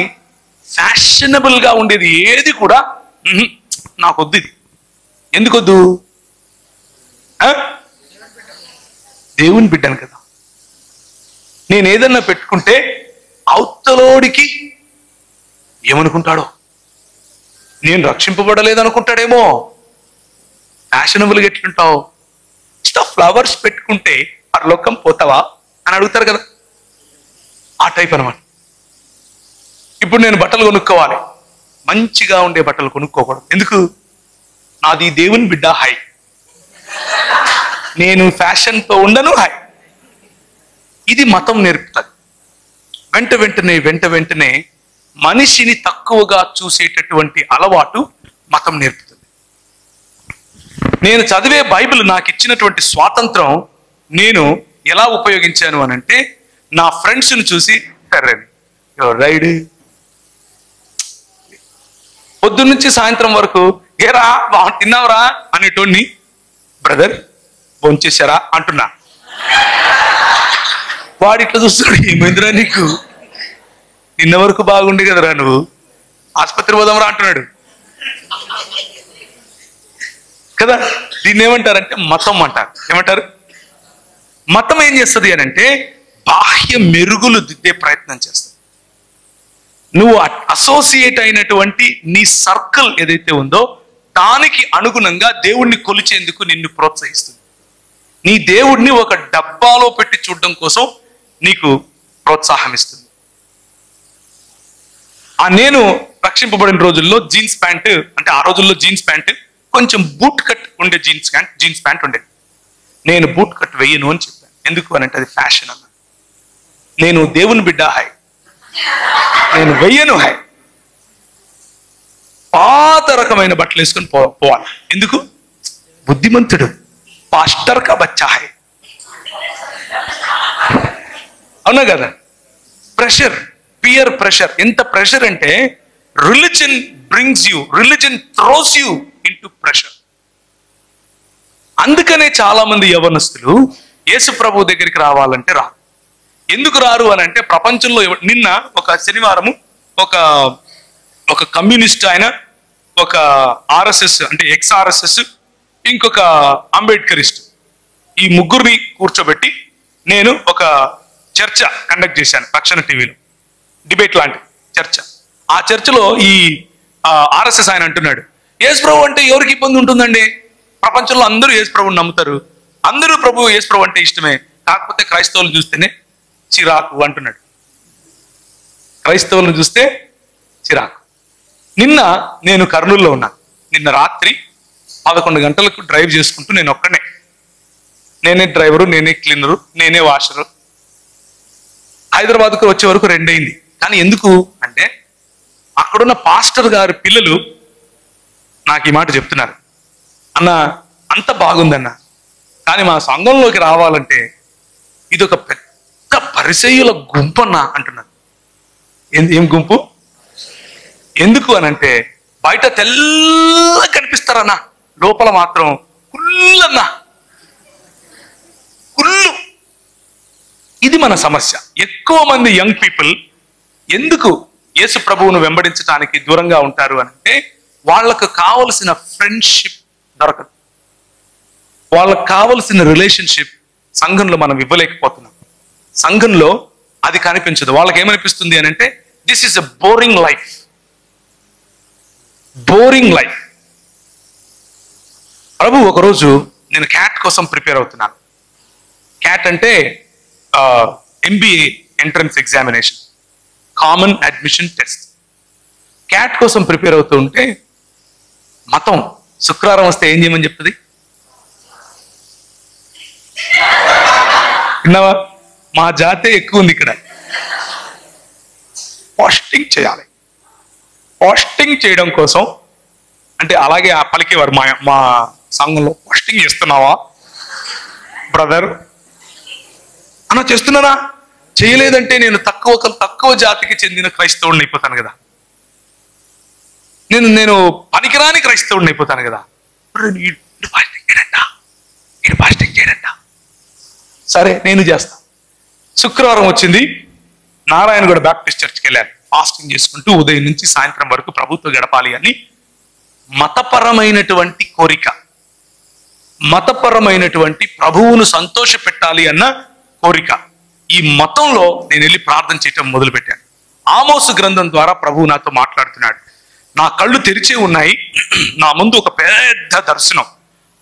ఫ్యాషనబుల్ గా ఉండేది ఏది కూడా నాకొద్దు. ఇది ఎందుకొద్దు? దేవుని బిడ్డను కదా. నేను ఏదన్నా పెట్టుకుంటే అవతలోడికి ఏమనుకుంటాడో, నేను రక్షింపబడలేదనుకుంటాడేమో. ఫ్యాషనబుల్గా ఎట్లుంటావు, ఫ్లవర్స్ పెట్టుకుంటే పరలోకం పోతావా అని అడుగుతారు కదా, ఆ టైప్ అనమాట. ఇప్పుడు నేను బట్టలు కొనుక్కోవాలి, మంచిగా ఉండే బట్టలు కొనుక్కోకూడదు. ఎందుకు? నాది దేవుని బిడ్డ హై, నేను ఫ్యాషన్తో ఉండను హై. ఇది మతం నేర్పుతుంది. వెంట వెంటనే మనిషిని తక్కువగా చూసేటటువంటి అలవాటు మతం నేర్పుతుంది. నేను చదివే బైబిల్ నాకు ఇచ్చినటువంటి స్వాతంత్రం నేను ఎలా ఉపయోగించాను అని అంటే, నా ఫ్రెండ్స్ని చూసి రైడ్ పొద్దున్నుంచి సాయంత్రం వరకు ఏరా తిన్నావురా అనేటోడిని బ్రదర్ భోంచేశారా అంటున్నా. వాడు ఇట్లా చూస్తున్నాడు, ఏమైందిరా నీకు, నిన్న వరకు బాగుండే కదరా, నువ్వు ఆసుపత్రి పోదాంరా అంటున్నాడు కదా. దీన్ని ఏమంటారంటే మతం అంటారు. ఏమంటారు? మతం ఏం చేస్తుంది అని అంటే, బాహ్య మెరుగులు దిద్దే ప్రయత్నం చేస్తుంది. నువ్వు అసోసియేట్ అయినటువంటి నీ సర్కిల్ ఏదైతే ఉందో దానికి అనుగుణంగా దేవుణ్ణి కొలిచేందుకు నిన్ను ప్రోత్సహిస్తుంది. నీ దేవుడిని ఒక డబ్బాలో పెట్టి చూడడం కోసం నీకు ప్రోత్సాహం ఇస్తుంది. నేను రక్షింపబడిన రోజుల్లో జీన్స్ ప్యాంట్, అంటే ఆ రోజుల్లో జీన్స్ ప్యాంట్ కొంచెం బూట్ కట్ ఉండే జీన్స్ ప్యాంట్ ఉండేది. నేను బూట్ కట్ వేయను అని చెప్పాను. ఎందుకు అని అంటే అది ఫ్యాషన్ అన్న. నేను దేవుని బిడ్డ హై, నేను వెయ్యను హై. పాత రకమైన బట్టలు వేసుకొని పోవాలి. ఎందుకు? బుద్ధిమంతుడు, పాస్టర్ కా బచ్చా హై, అవునా కదా? Pressure, peer pressure. ఎంత ప్రెషర్ అంటే religion brings you, religion throws you into pressure. అందుకనే చాలా మంది యవనస్తులు యేసు ప్రభు దగ్గరికి రావాలంటే రారు. ఎందుకు రారు అని అంటే, ప్రపంచంలో నిన్న ఒక శనివారము ఒక కమ్యూనిస్ట్ ఆయన, ఒక ఆర్ఎస్ఎస్ అంటే ఎక్స్-ఆర్ఎస్ఎస్, ఇంకొక అంబేద్కరిస్ట్, ఈ ముగ్గురిని కూర్చోబెట్టి నేను ఒక చర్చ కండక్ట్ చేశాను రక్షణ టీవీలో, డిబేట్ లాంటి చర్చ. ఆ చర్చలో ఈ ఆర్ఎస్ఎస్ ఆయన అంటున్నాడు, యేసు ప్రభు అంటే ఎవరికి ఇబ్బంది ఉంటుందండి? ప్రపంచంలో అందరూ యేసు ప్రభుని నమ్ముతారు, అందరూ యేసు ప్రభు అంటే ఇష్టమే, కాకపోతే క్రైస్తవులు చూస్తేనే చిరాకు అంటున్నాడు. క్రైస్తవులను చూస్తే చిరాకు. నిన్న నేను కర్నూలులో ఉన్నాను. నిన్న రాత్రి 11 గంటలకు డ్రైవ్ చేసుకుంటూ నేను ఒక్కనే, నేనే డ్రైవరు, నేనే క్లీనరు, నేనే వాషరు. హైదరాబాద్కు వచ్చే వరకు 2 అయింది. కానీ ఎందుకు అంటే, అక్కడున్న పాస్టర్ గారి పిల్లలు నాకు ఈ మాట చెప్తున్నారు, అన్న అంత బాగుందన్న, కానీ మా సంఘంలోకి రావాలంటే ఇది ఒక పెద్ద పరిసయ్యుల గుంపన్న అంటున్నారు. ఏం గుంపు? ఎందుకు అనంటే, బయట తెల్ల కనిపిస్తారన్నా, లోపల మాత్రం కుళ్ళన్నా, కుళ్ళు. ఇది మన సమస్య. ఎక్కువ మంది యంగ్ పీపుల్ ఎందుకు యేసు ప్రభువును వెంబడించడానికి దూరంగా ఉంటారు అంటే, వాళ్ళకు కావలసిన ఫ్రెండ్షిప్ దొరకదు, వాళ్ళకు కావలసిన రిలేషన్షిప్ సంఘంలో మనం ఇవ్వలేకపోతున్నాం. సంఘంలో అది కనిపించదు. వాళ్ళకి ఏమనిపిస్తుంది అని అంటే, this is a boring life, boring life. ప్రభు ఒకరోజు, నేను క్యాట్ కోసం ప్రిపేర్ అవుతున్నాను. క్యాట్ అంటే MBA entrance examination, common admission test. CAT కోసం ప్రిపేర్ అవుతూ ఉంటే, మతం శుక్రవారం వస్తే ఏం చేయమని చెప్తుంది? విన్నావా? మా జాతే ఎక్కువ ఉంది ఇక్కడ. ఫాస్టింగ్ చేయాలి. ఫాస్టింగ్ చేయడం కోసం అంటే అలాగే పలికేవారు మా సంఘంలో, ఫాస్టింగ్ చేస్తున్నావా బ్రదర్ అన్న? చేస్తున్నారా? చేయలేదంటే నేను తక్కువ జాతికి చెందిన క్రైస్తవుడిని అయిపోతాను కదా, నేను పనికిరాని క్రైస్తవుడిని అయిపోతాను కదా. ఫాస్టింగ్ చేయడంట. సరే నేను చేస్తా. శుక్రవారం వచ్చింది, నారాయణగూడ బ్యాప్టిస్ట్ చర్చ్కి వెళ్ళాను. ఫాస్టింగ్ చేసుకుంటూ ఉదయం నుంచి సాయంత్రం వరకు ప్రభుత్వ గడపాలి అని మతపరమైనటువంటి కోరిక, మతపరమైనటువంటి ప్రభువును సంతోష పెట్టాలి అన్న కోరిక. ఈ మతంలో నేను వెళ్ళి ప్రార్థన చేయటం మొదలుపెట్టాను. ఆమోసు గ్రంథం ద్వారా ప్రభువు నాతో మాట్లాడుతున్నాడు. నా కళ్ళు తెరిచే ఉన్నాయి. నా ముందు ఒక పెద్ద దర్శనం.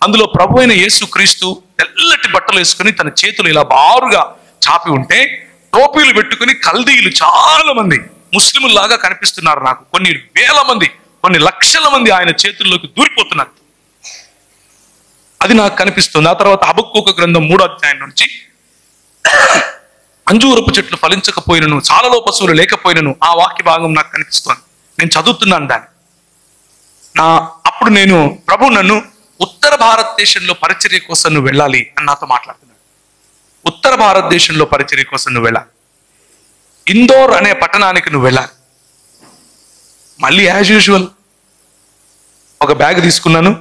అందులో ప్రభు అయిన యేసు క్రీస్తు తెల్లటి బట్టలు వేసుకుని తన చేతులు ఇలా బారుగా చాపి ఉంటే, టోపీలు పెట్టుకుని కల్దీయులు చాలా మంది ముస్లింలాగా కనిపిస్తున్నారు నాకు. కొన్ని వేల మంది, కొన్ని లక్షల మంది ఆయన చేతుల్లోకి దూరిపోతున్నారు. అది నాకు కనిపిస్తుంది. ఆ తర్వాత హబక్కూకు గ్రంథం 3వ అధ్యాయం నుంచి, అంజూరపు చెట్లు ఫలించకపోయినను, చాలలో పశువులు లేకపోయినను, ఆ వాక్య భాగం నాకు కనిపిస్తోంది. నేను చదువుతున్నాను దాన్ని. అప్పుడు నేను, ప్రభు నన్ను ఉత్తర భారతదేశంలో పరిచర్య కోసం నువ్వు వెళ్ళాలి అని నాతో మాట్లాడుతున్నాడు. ఉత్తర భారతదేశంలో పరిచర్య కోసం నువ్వు వెళ్ళాలి, ఇందోర్ అనే పట్టణానికి నువ్వు వెళ్ళాలి. మళ్ళీ యాజ్ యూజువల్ ఒక బ్యాగ్ తీసుకున్నాను,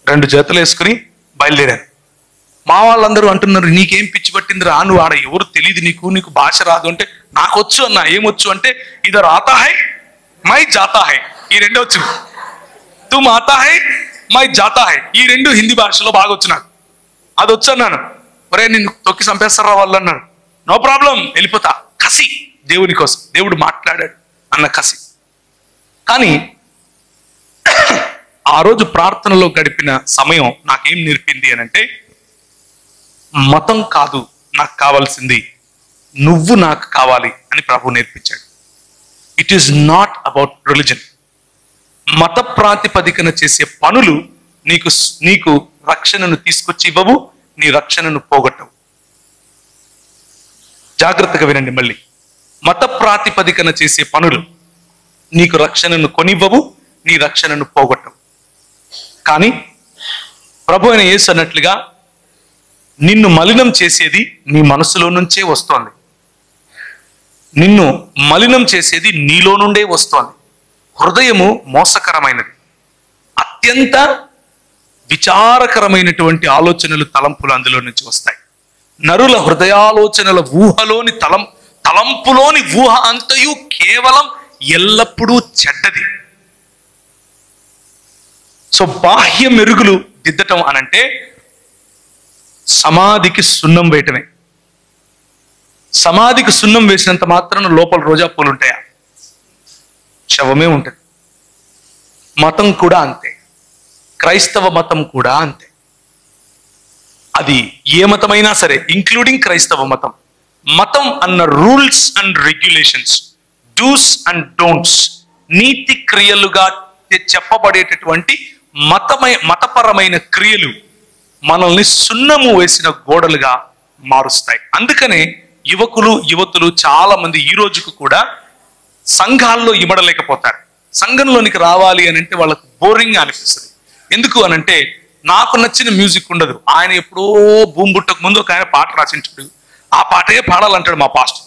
2 జతలు వేసుకుని బయలుదేరాను. మా వాళ్ళందరూ అంటున్నారు, నీకేం పిచ్చి పట్టిందిరా, నువ్వు ఆడ ఎవరు తెలియదు, నీకు భాష రాదు అంటే, నాకు వచ్చు అన్న. ఏమొచ్చు అంటే, ఇదర్ ఆతా హై మై జాతా హై, ఈ 2 వచ్చు. తుమ్ ఆతా హై మై జాతా హై, ఈ 2 హిందీ భాషలో బాగా వచ్చు నాకు. అది వచ్చు అన్నాను. ఒరే నిన్ను తొక్కి చంపేస్తారా వాళ్ళు అన్నారు. నో ప్రాబ్లం, వెళ్ళిపోతా. కసి, దేవుని కోసం, దేవుడు మాట్లాడాడు అన్న కసి. కానీ ఆ రోజు ప్రార్థనలో గడిపిన సమయం నాకేం నేర్పింది అని అంటే, మతం కాదు నాకు కావాల్సింది, నువ్వు నాకు కావాలి అని ప్రభు నేర్పించాడు. It is not about religion. మత ప్రాతిపదికన చేసే పనులు నీకు రక్షణను తీసుకొచ్చి ఇవ్వవు, నీ రక్షణను పోగొట్టవు. జాగ్రత్తగా వినండి మళ్ళీ. మత ప్రాతిపదికన చేసే పనులు నీకు రక్షణను కొనివ్వవు, నీ రక్షణను పోగొట్టవు. కానీ ప్రభు అయిన యేసు అన్నట్లుగా, నిన్ను మలినం చేసేది నీ మనసులో నుంచే వస్తోంది. నిన్ను మలినం చేసేది నీలో నుండే వస్తోంది. హృదయము మోసకరమైనది, అత్యంత విచారకరమైనటువంటి ఆలోచనలు, తలంపులు అందులో నుంచి వస్తాయి. నరుల హృదయాలోచనల ఊహలోని తలంపులోని ఊహ అంతయు కేవలం ఎల్లప్పుడూ చెడ్డది. సో బాహ్య మెరుగులు దిద్దటం అనంటే సమాధికి సున్నం వేయటమే. సమాధికి సున్నం వేసినంత మాత్రాన లోపల రోజా పూలు ఉంటాయా? శవమే ఉంటుంది. మతం కూడా అంతే, క్రైస్తవ మతం కూడా అంతే. అది ఏ మతమైనా సరే, ఇంక్లూడింగ్ క్రైస్తవ మతం. మతం అన్న rules and regulations, do's and don'ts, నీతి క్రియలుగా చెప్పబడేటటువంటి మతపరమైన క్రియలు మనల్ని సున్నము వేసిన గోడలుగా మారుస్తాయి. అందుకనే యువతులు చాలా మంది ఈ రోజుకు కూడా సంఘాల్లో ఇమడలేకపోతారు. సంఘంలోనికి రావాలి అని అంటే వాళ్ళకు బోరింగ్ అనిపిస్తుంది. ఎందుకు అనంటే నాకు నచ్చిన మ్యూజిక్ ఉండదు. ఆయన ఎప్పుడో భూమి పుట్టక ముందు ఒక ఆయన పాట రాసింటాడు, ఆ పాటే పాడాలంటాడు మా పాస్టర్.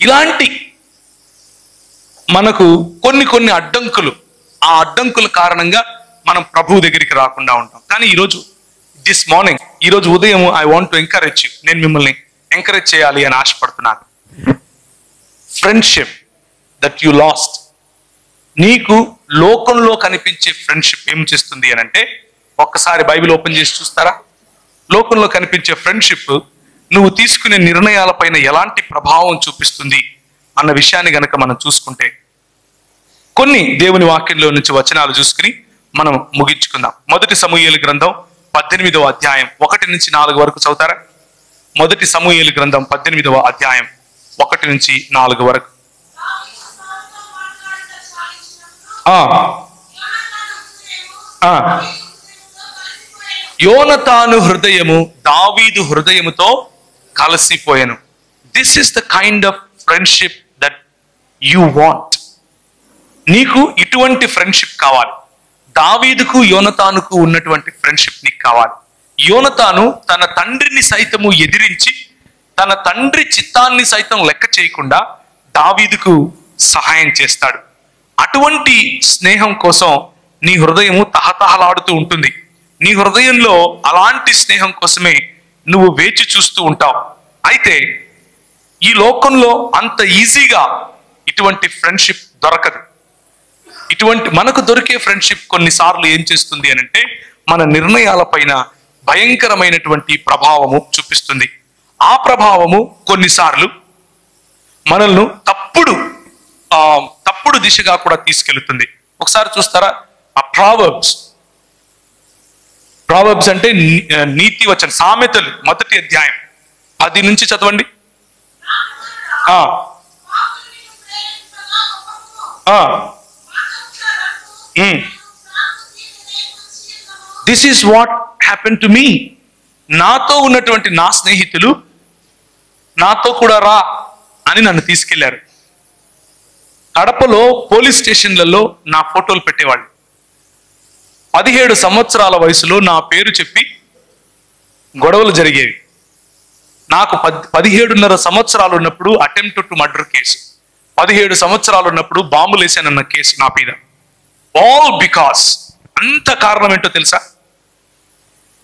ఇలాంటి మనకు కొన్ని అడ్డంకులు, ఆ అడ్డంకుల కారణంగా మనం ప్రభువు దగ్గరికి రాకుండా ఉంటాం. కానీ ఈరోజు ఉదయం I want to encourage you, నేను మిమ్మల్ని ఎంకరేజ్ చేయాలి అని ఆశపడుతున్నాను. ఫ్రెండ్షిప్ దట్ యు లాస్ట్, నీకు లోకంలో కనిపించే ఫ్రెండ్షిప్ ఏం చేస్తుంది అని అంటే, ఒక్కసారి బైబిల్ ఓపెన్ చేసి చూస్తారా? లోకంలో కనిపించే ఫ్రెండ్షిప్ నువ్వు తీసుకునే నిర్ణయాలపైన ఎలాంటి ప్రభావం చూపిస్తుంది అన్న విషయాన్ని గనక మనం చూసుకుంటే, కొన్ని దేవుని వాక్యంలో నుంచి వచనాలు చూసుకుని మనం ముగించుకుందాం. 1 సమూయేలు గ్రంథం 18వ అధ్యాయం 1 నుంచి 4 వరకు చదువుతారా? 1 సమూయేలు గ్రంథం 18వ అధ్యాయం 1 నుంచి 4 వరకు. యోనతాను హృదయము దావీదు హృదయముతో కలిసిపోయాను. This is the kind of friendship that you want. నీకు ఇటువంటి ఫ్రెండ్షిప్ కావాలి. దావీదుకు యోనతానుకు ఉన్నటువంటి ఫ్రెండ్షిప్ నీకు కావాలి. యోనతాను తన తండ్రిని సైతము ఎదిరించి, తన తండ్రి చిత్తాన్ని సైతం లెక్క చేయకుండా దావీదుకు సహాయం చేస్తాడు. అటువంటి స్నేహం కోసం నీ హృదయము తహతహలాడుతూ ఉంటుంది. నీ హృదయంలో అలాంటి స్నేహం కోసమే నువ్వు వేచి చూస్తూ ఉంటావు. అయితే ఈ లోకంలో అంత ఈజీగా ఇటువంటి ఫ్రెండ్షిప్ దొరకదు. ఇటువంటి మనకు దొరికే ఫ్రెండ్షిప్ కొన్నిసార్లు ఏం చేస్తుంది అని అంటే, మన నిర్ణయాలపైన భయంకరమైనటువంటి ప్రభావము చూపిస్తుంది. ఆ ప్రభావము కొన్నిసార్లు మనల్ని తప్పుడు దిశగా కూడా తీసుకెళ్తుంది. ఒకసారి చూస్తారా, ఆ ప్రావర్బ్స్ అంటే నీతి వచన సామెతలు 1వ అధ్యాయం 10 నుంచి చదవండి. This is what happen to me. నాతో ఉన్నటువంటి నా స్నేహితులు నాతో కూడా రా అని నన్ను తీసుకెళ్లారు. కడపలో పోలీస్ స్టేషన్లలో నా ఫోటోలు పెట్టేవాళ్ళు. 17 సంవత్సరాల వయసులో నా పేరు చెప్పి గొడవలు జరిగేవి. నాకు 17.5 సంవత్సరాలు ఉన్నప్పుడు అటెంప్ట్ టు మర్డర్ కేసు, 17 సంవత్సరాలు ఉన్నప్పుడు బాంబులు వేసానన్న కేసు నా మీద. ఆల్ బికాస్, అంత కారణం ఏంటో తెలుసా?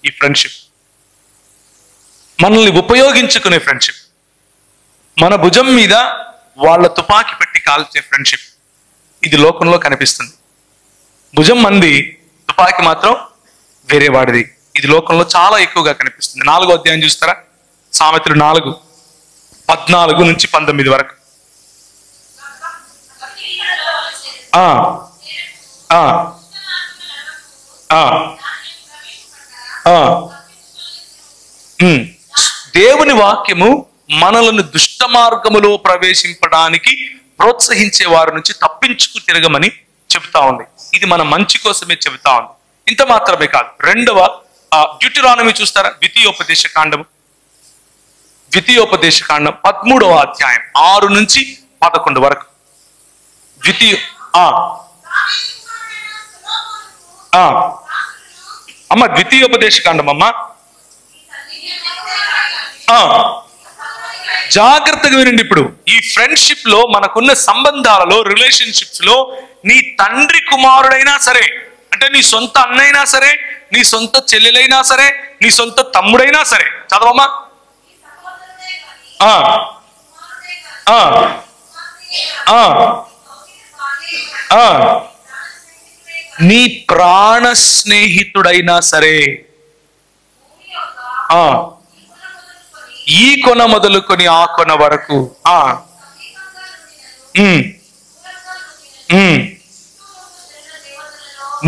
ఈ ఫ్రెండ్షిప్, మనల్ని ఉపయోగించుకునే ఫ్రెండ్షిప్, మన భుజం మీద వాళ్ళ తుపాకీ పెట్టి కాల్చే ఫ్రెండ్షిప్. ఇది లోకంలో కనిపిస్తుంది. భుజం మంది, తుపాకీ మాత్రం వేరే వాడిది. ఇది లోకంలో చాలా ఎక్కువగా కనిపిస్తుంది. 4వ అధ్యాయం చూస్తారా? సామెతలు 4:14 నుంచి 19 వరకు. దేవుని వాక్యము మనలను దుష్ట మార్గములో ప్రవేశింపడానికి ప్రోత్సహించే వారి నుంచి తప్పించుకు తిరగమని చెబుతా ఉంది. ఇది మన మంచి కోసమే చెబుతా ఉంది. ఇంత మాత్రమే కాదు, 2వ డ్యూటెరానమీ చూస్తారా? ద్వితీయోపదేశ కాండము 13వ అధ్యాయం 6 నుంచి 11 వరకు. ద్వితీయోపదేశ కాండం అమ్మా. జాగ్రత్తగా వినండి. ఇప్పుడు ఈ ఫ్రెండ్షిప్ లో, మనకున్న సంబంధాలలో, రిలేషన్షిప్స్ లో, నీ తండ్రి కుమారుడైనా సరే, అంటే నీ సొంత అన్నైనా సరే, నీ సొంత చెల్లెలైనా సరే, నీ సొంత తమ్ముడైనా సరే, చదవమ్మా. నీ ప్రాణ స్నేహితుడైనా సరే, ఈ కొన మొదలుకొని ఆ కొన వరకు,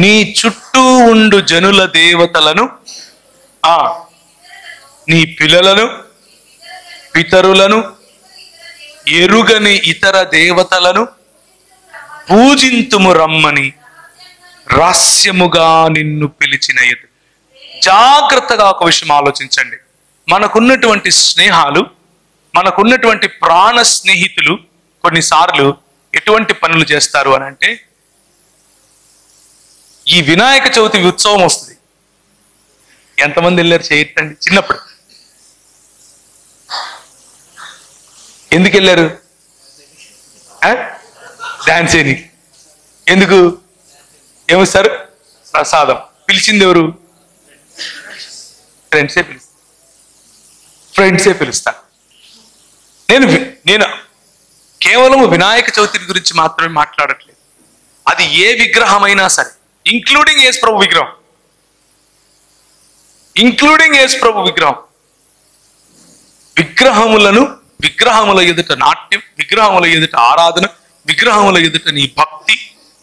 నీ చుట్టూ ఉండు జనుల దేవతలను, నీ పిల్లలను, పితరులను, ఎరుగని ఇతర దేవతలను పూజింతుము రమ్మని రహస్యముగా నిన్ను పిలిచిన ఎదు. జాగ్రత్తగా ఒక విషయం ఆలోచించండి. మనకున్నటువంటి స్నేహాలు, మనకున్నటువంటి ప్రాణ స్నేహితులు కొన్నిసార్లు ఎటువంటి పనులు చేస్తారు అని అంటే, ఈ వినాయక చవితి ఉత్సవం వస్తుంది. ఎంతమంది వెళ్ళారు చేయటండి చిన్నప్పుడు? ఎందుకు వెళ్ళారు? డాన్స్ చేయని. ఎందుకు? ఏమిస్తారు? ప్రసాదం. పిలిచింది ఎవరు? ఫ్రెండ్సే పిలుస్తారు. నేను కేవలం వినాయక చవితి గురించి మాత్రమే మాట్లాడట్లేదు. అది ఏ విగ్రహమైనా సరే, ఇంక్లూడింగ్ యేసు ప్రభు విగ్రహం, విగ్రహముల ఎదుట నాట్యం, విగ్రహముల ఎదుట ఆరాధన, విగ్రహముల ఎదుట నీ భక్తి,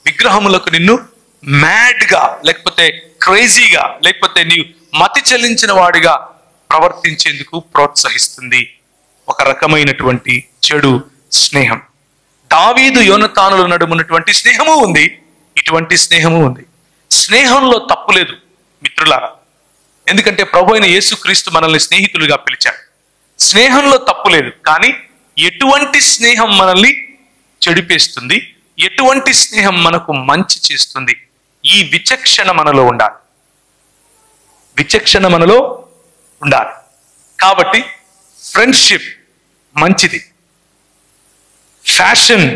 విగ్రహములకు నిన్ను మ్యాడ్గా, లేకపోతే క్రేజీగా, లేకపోతే నీవు మతి చెల్లించిన వాడిగా ప్రవర్తించేందుకు ప్రోత్సహిస్తుంది. ఒక రకమైనటువంటి చెడు స్నేహం. దావీదు యోనతానుల నడుమున్నటువంటి స్నేహము ఉంది, ఇటువంటి స్నేహము ఉంది. స్నేహంలో తప్పు లేదు మిత్రులారా, ఎందుకంటే ప్రభు అయిన యేసుక్రీస్తు మనల్ని స్నేహితులుగా పిలిచాడు. స్నేహంలో తప్పు లేదు. కానీ ఎటువంటి స్నేహం మనల్ని చెడిపేస్తుంది, ఎటువంటి స్నేహం మనకు మంచి చేస్తుంది, ఈ విచక్షణ మనలో ఉండాలి. కాబట్టి ఫ్రెండ్షిప్ మంచిది, ఫ్యాషన్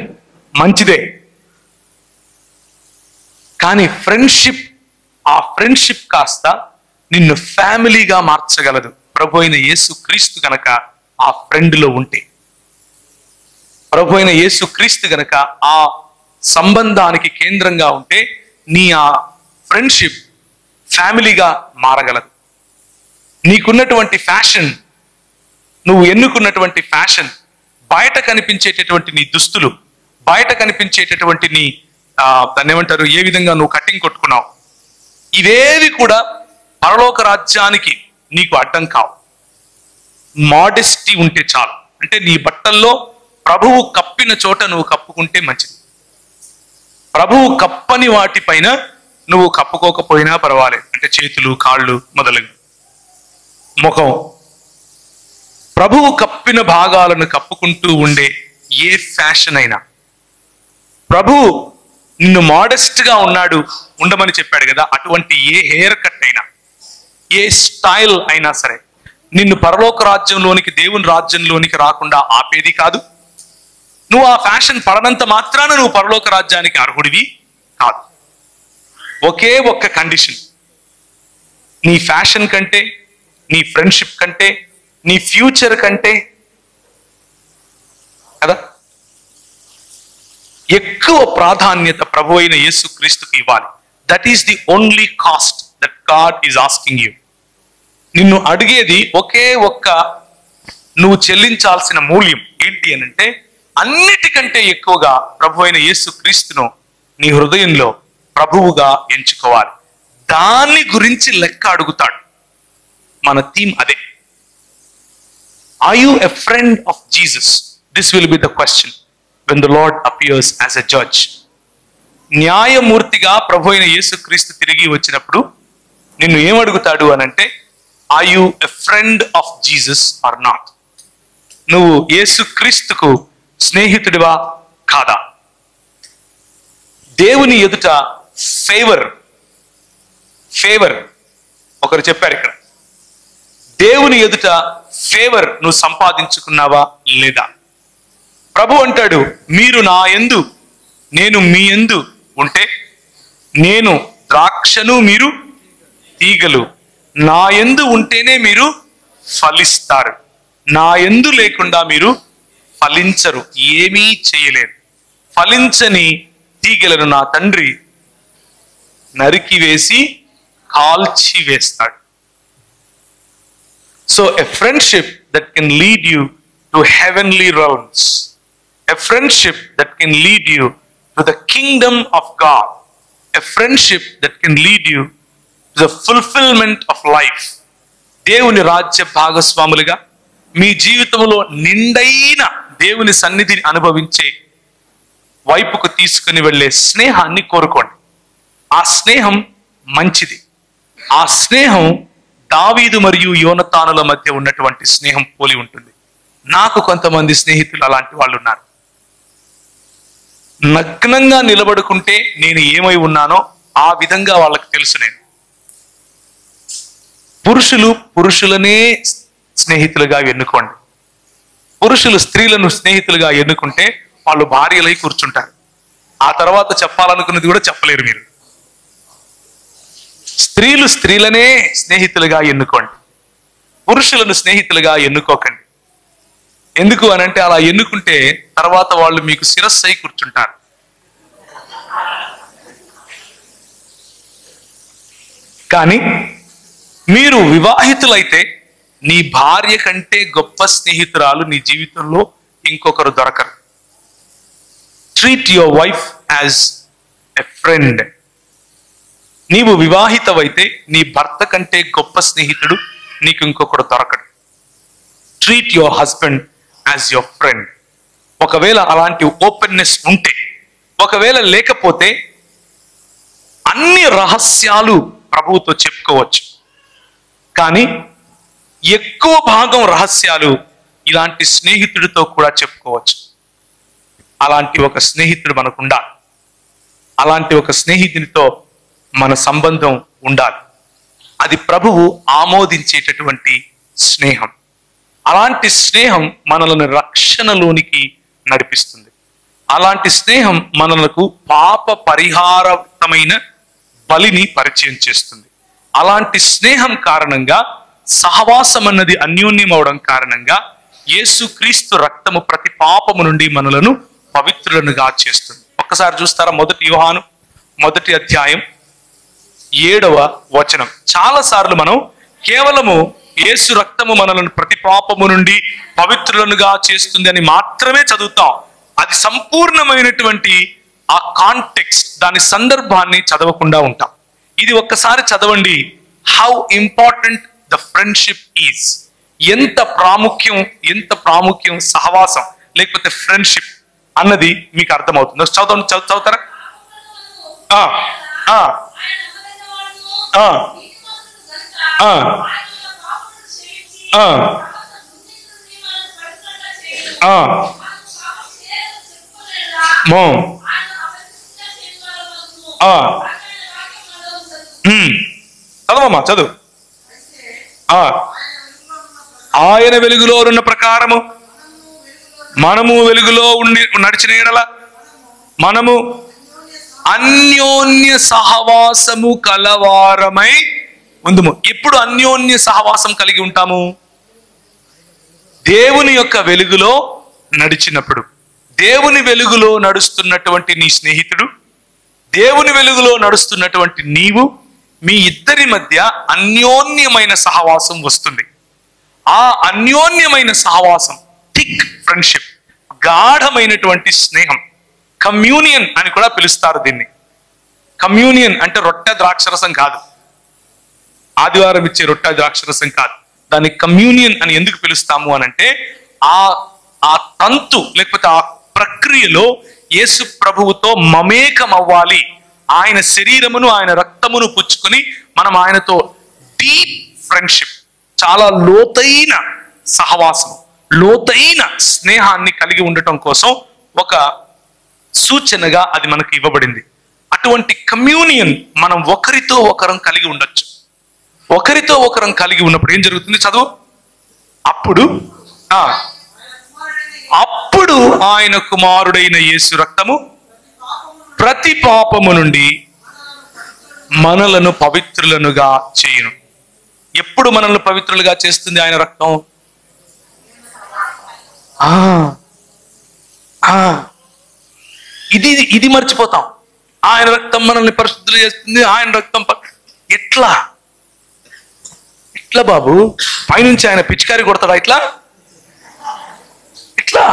మంచిదే. కానీ ఆ ఫ్రెండ్షిప్ కాస్త నిన్ను ఫ్యామిలీగా మార్చగలదు. ప్రభు అయిన యేసుక్రీస్తు గనక ఆ ఫ్రెండ్లో ఉంటే, ప్రభు అయిన యేసుక్రీస్తు గనక ఆ సంబంధానికి కేంద్రంగా ఉంటే, నీ ఆ ఫ్రెండ్షిప్ ఫ్యామిలీగా మారగలదు. నీకున్నటువంటి ఫ్యాషన్, నువ్వు ఎన్నుకున్నటువంటి ఫ్యాషన్, బయట కనిపించేటటువంటి నీ దుస్తులు, బయట కనిపించేటటువంటి నీ దాన్ని ఏమంటారు, ఏ విధంగా నువ్వు కటింగ్ కొట్టుకున్నావు, ఇవేవి కూడా పరలోక రాజ్యానికి నీకు అడ్డం కావు. మోడెస్టీ ఉంటే చాలు. అంటే నీ బట్టల్లో ప్రభువు కప్పిన చోట నువ్వు కప్పుకుంటే మంచిది. ప్రభువు కప్పని వాటిపైన నువ్వు కప్పుకోకపోయినా పర్వాలేదు. అంటే చేతులు, కాళ్ళు మొదలగు, ముఖం, ప్రభువు కప్పిన భాగాలను కప్పుకుంటూ ఉండే ఏ ఫ్యాషన్ అయినా, ప్రభువు నిన్ను మోడెస్ట్గా ఉండమని చెప్పాడు కదా, అటువంటి ఏ హెయిర్ కట్ అయినా, ఏ స్టైల్ అయినా సరే నిన్ను పరలోక రాజ్యంలోనికి, దేవుని రాజ్యంలోనికి రాకుండా ఆపేది కాదు. నువ్వు ఆ ఫ్యాషన్ పడనంత మాత్రాన నువ్వు పరలోక రాజ్యానికి అర్హుడివి కాదు. ఒకే ఒక్క కండిషన్, నీ ఫ్యాషన్ కంటే, నీ ఫ్రెండ్షిప్ కంటే, నీ ఫ్యూచర్ కంటే కదా ఎక్కువ ప్రాధాన్యత ప్రభు అయిన యేసుక్రీస్తుకి ఇవ్వాలి. That is the only cost that God is asking you. నిన్ను అడిగేది ఒకే ఒక్క నువ్వు చెల్లించాల్సిన మూల్యం ఏంటి అని అంటే, అన్నిటికంటే ఎక్కువగా ప్రభు అయిన యేసుక్రీస్తును నీ హృదయంలో ప్రభువుగా ఎంచుకోవాలి. దాని గురించి లెక్క అడుగుతాడు. మన థీమ్ అదే. Are you a friend of Jesus? This will be the question when the Lord appears as a judge. న్యాయమూర్తిగా ప్రభు అయిన యేసుక్రీస్తు తిరిగి వచ్చినప్పుడు నిన్ను ఏమడుగుతాడు అనంటే, are you a friend of Jesus or not? నువ్వు యేసుక్రీస్తుకు స్నేహితుడివా కాదా? దేవుని ఎదుట ఫేవర్ ఒకరు చెప్పారు ఇక్కడ, దేవుని ఎదుట ఫేవర్ నువ్వు సంపాదించుకున్నావా లేదా? ప్రభు అంటాడు, మీరు నా యందు నేను మీ యందు ఉంటే, నేను ద్రాక్షను మీరు తీగలు, నా యందు ఉంటేనే మీరు ఫలిస్తారు, నా యందు లేకుండా మీరు ఫలించరు, ఏమీ చేయలేరు. ఫలించని తీగలను నా తండ్రి నరికి వేసి కాల్చి వేస్తాడు. So a friendship that can lead you to heavenly realms, a friendship that can lead you to the kingdom of God, a friendship that can lead you to the fulfillment of life. దేవుని రాజ్య భాగస్వాములుగా మీ జీవితంలో నిండైన దేవుని సన్నిధిని అనుభవించే వైపుకు తీసుకుని వెళ్ళే స్నేహాన్ని కోరుకోండి. ఆ స్నేహం మంచిది. ఆ స్నేహం దావీదు మరియు యోనతానుల మధ్య ఉన్నటువంటి స్నేహం పోలి ఉంటుంది. నాకు కొంతమంది స్నేహితులు అలాంటి వాళ్ళు ఉన్నారు. నగ్నంగా నిలబడుకుంటే నేను ఏమై ఉన్నానో ఆ విధంగా వాళ్ళకి తెలుసు. నేను పురుషులు పురుషులనే స్నేహితులుగా ఎన్నుకోండి. పురుషులు స్త్రీలను స్నేహితులుగా ఎన్నుకుంటే వాళ్ళు భార్యలై కూర్చుంటారు. ఆ తర్వాత చెప్పాలనుకున్నది కూడా చెప్పలేరు మీరు. స్త్రీలు స్త్రీలనే స్నేహితులుగా ఎన్నుకోండి, పురుషులను స్నేహితులుగా ఎన్నుకోకండి. ఎందుకు అనంటే అలా ఎన్నుకుంటే తర్వాత వాళ్ళు మీకు శిరస్సు అయి కూర్చుంటారు. కానీ మీరు వివాహితులైతే నీ భార్య కంటే గొప్ప స్నేహితురాలు నీ జీవితంలో ఇంకొకరు దొరకరు. Treat your wife as a friend. నీవు వివాహితవైతే నీ భర్త కంటే గొప్ప స్నేహితుడు నీకు ఇంకొకడు దొరకడు. Treat your husband as your friend. ఒకవేళ అలాంటి ఓపెన్నెస్ ఉంటే, ఒకవేళ లేకపోతే అన్ని రహస్యాలు ప్రభువుతో చెప్పుకోవచ్చు. కానీ ఎక్కువ భాగం రహస్యాలు ఇలాంటి స్నేహితుడితో కూడా చెప్పుకోవచ్చు. అలాంటి ఒక స్నేహితుడు మనకు ఉండాలి. అలాంటి ఒక స్నేహితునితో మన సంబంధం ఉండాలి. అది ప్రభువు ఆమోదించేటటువంటి స్నేహం. అలాంటి స్నేహం మనలను రక్షణలోనికి నడిపిస్తుంది. అలాంటి స్నేహం మనలకు పాప పరిహారమైన బలిని పరిచయం చేస్తుంది. అలాంటి స్నేహం కారణంగా, సహవాసం అన్నది అన్యోన్యం అవడం కారణంగా యేసుక్రీస్తు రక్తము ప్రతి పాపము నుండి మనలను పవిత్రులనుగా చేస్తుంది. ఒక్కసారి చూస్తారా, 1 యోహాను 1వ అధ్యాయం 7వ వచనం. చాలా సార్లు మనం కేవలము యేసు రక్తము మనలను ప్రతి పాపము నుండి పవిత్రులనుగా చేస్తుంది అని మాత్రమే చదువుతాం. అది సంపూర్ణమైనటువంటి ఆ కాంటెక్స్ట్, దాని సందర్భాన్ని చదవకుండా ఉంటాం. ఇది ఒక్కసారి చదవండి. How important the friendship is. ఎంత ప్రాముఖ్యం సహవాసం లేకపోతే ఫ్రెండ్షిప్ అన్నది మీకు అర్థమవుతుంది. చదువుతారా? చదవమ్మా, చదువు. ఆయన వెలుగులో ఉన్న ప్రకారము మనము వెలుగులో ఉండి నడిచిన ఎడల మనము అన్యోన్య సహవాసము కలవారమై ఉందుము. ఎప్పుడు అన్యోన్య సహవాసం కలిగి ఉంటాము? దేవుని యొక్క వెలుగులో నడిచినప్పుడు. దేవుని వెలుగులో నడుస్తున్నటువంటి నీ స్నేహితుడు, దేవుని వెలుగులో నడుస్తున్నటువంటి నీవు, మీ ఇద్దరి మధ్య అన్యోన్యమైన సహవాసం వస్తుంది. ఆ అన్యోన్యమైన సహవాసం థిక్ ఫ్రెండ్షిప్, గాఢమైనటువంటి స్నేహం, కమ్యూనియన్ అని కూడా పిలుస్తారు దీన్ని. కమ్యూనియన్ అంటే రొట్టె ద్రాక్షరసం కాదు, ఆదివారం ఇచ్చే రొట్టె ద్రాక్షరసం కాదు. దాన్ని కమ్యూనియన్ అని ఎందుకు పిలుస్తాము అనంటే ఆ తంతు లేకపోతే ఆ ప్రక్రియలో యేసు ప్రభువుతో మమేకం అవ్వాలి. ఆయన శరీరమును ఆయన రక్తమును పుచ్చుకొని మనం ఆయనతో డీప్ ఫ్రెండ్షిప్, చాలా లోతైన సహవాసం, లోతైన స్నేహాన్ని కలిగి ఉండటం కోసం ఒక సూచనగా అది మనకు ఇవ్వబడింది. అటువంటి కమ్యూనియన్ మనం ఒకరితో ఒకరం కలిగి ఉండొచ్చు. ఒకరితో ఒకరం కలిగి ఉన్నప్పుడు ఏం జరుగుతుంది? చదువు. అప్పుడు ఆయన కుమారుడైన యేసు రక్తము ప్రతి పాపము నుండి మనలను పవిత్రులనుగా చేయును. ఎప్పుడు మనల్ని పవిత్రులుగా చేస్తుంది ఆయన రక్తం? ఇది మర్చిపోతాం. ఆయన రక్తం మనల్ని పరిశుద్ధులు చేస్తుంది. ఆయన రక్తం ఎట్లా బాబు? పైనుంచి ఆయన పిచికారి కొడతాడా? ఇట్లా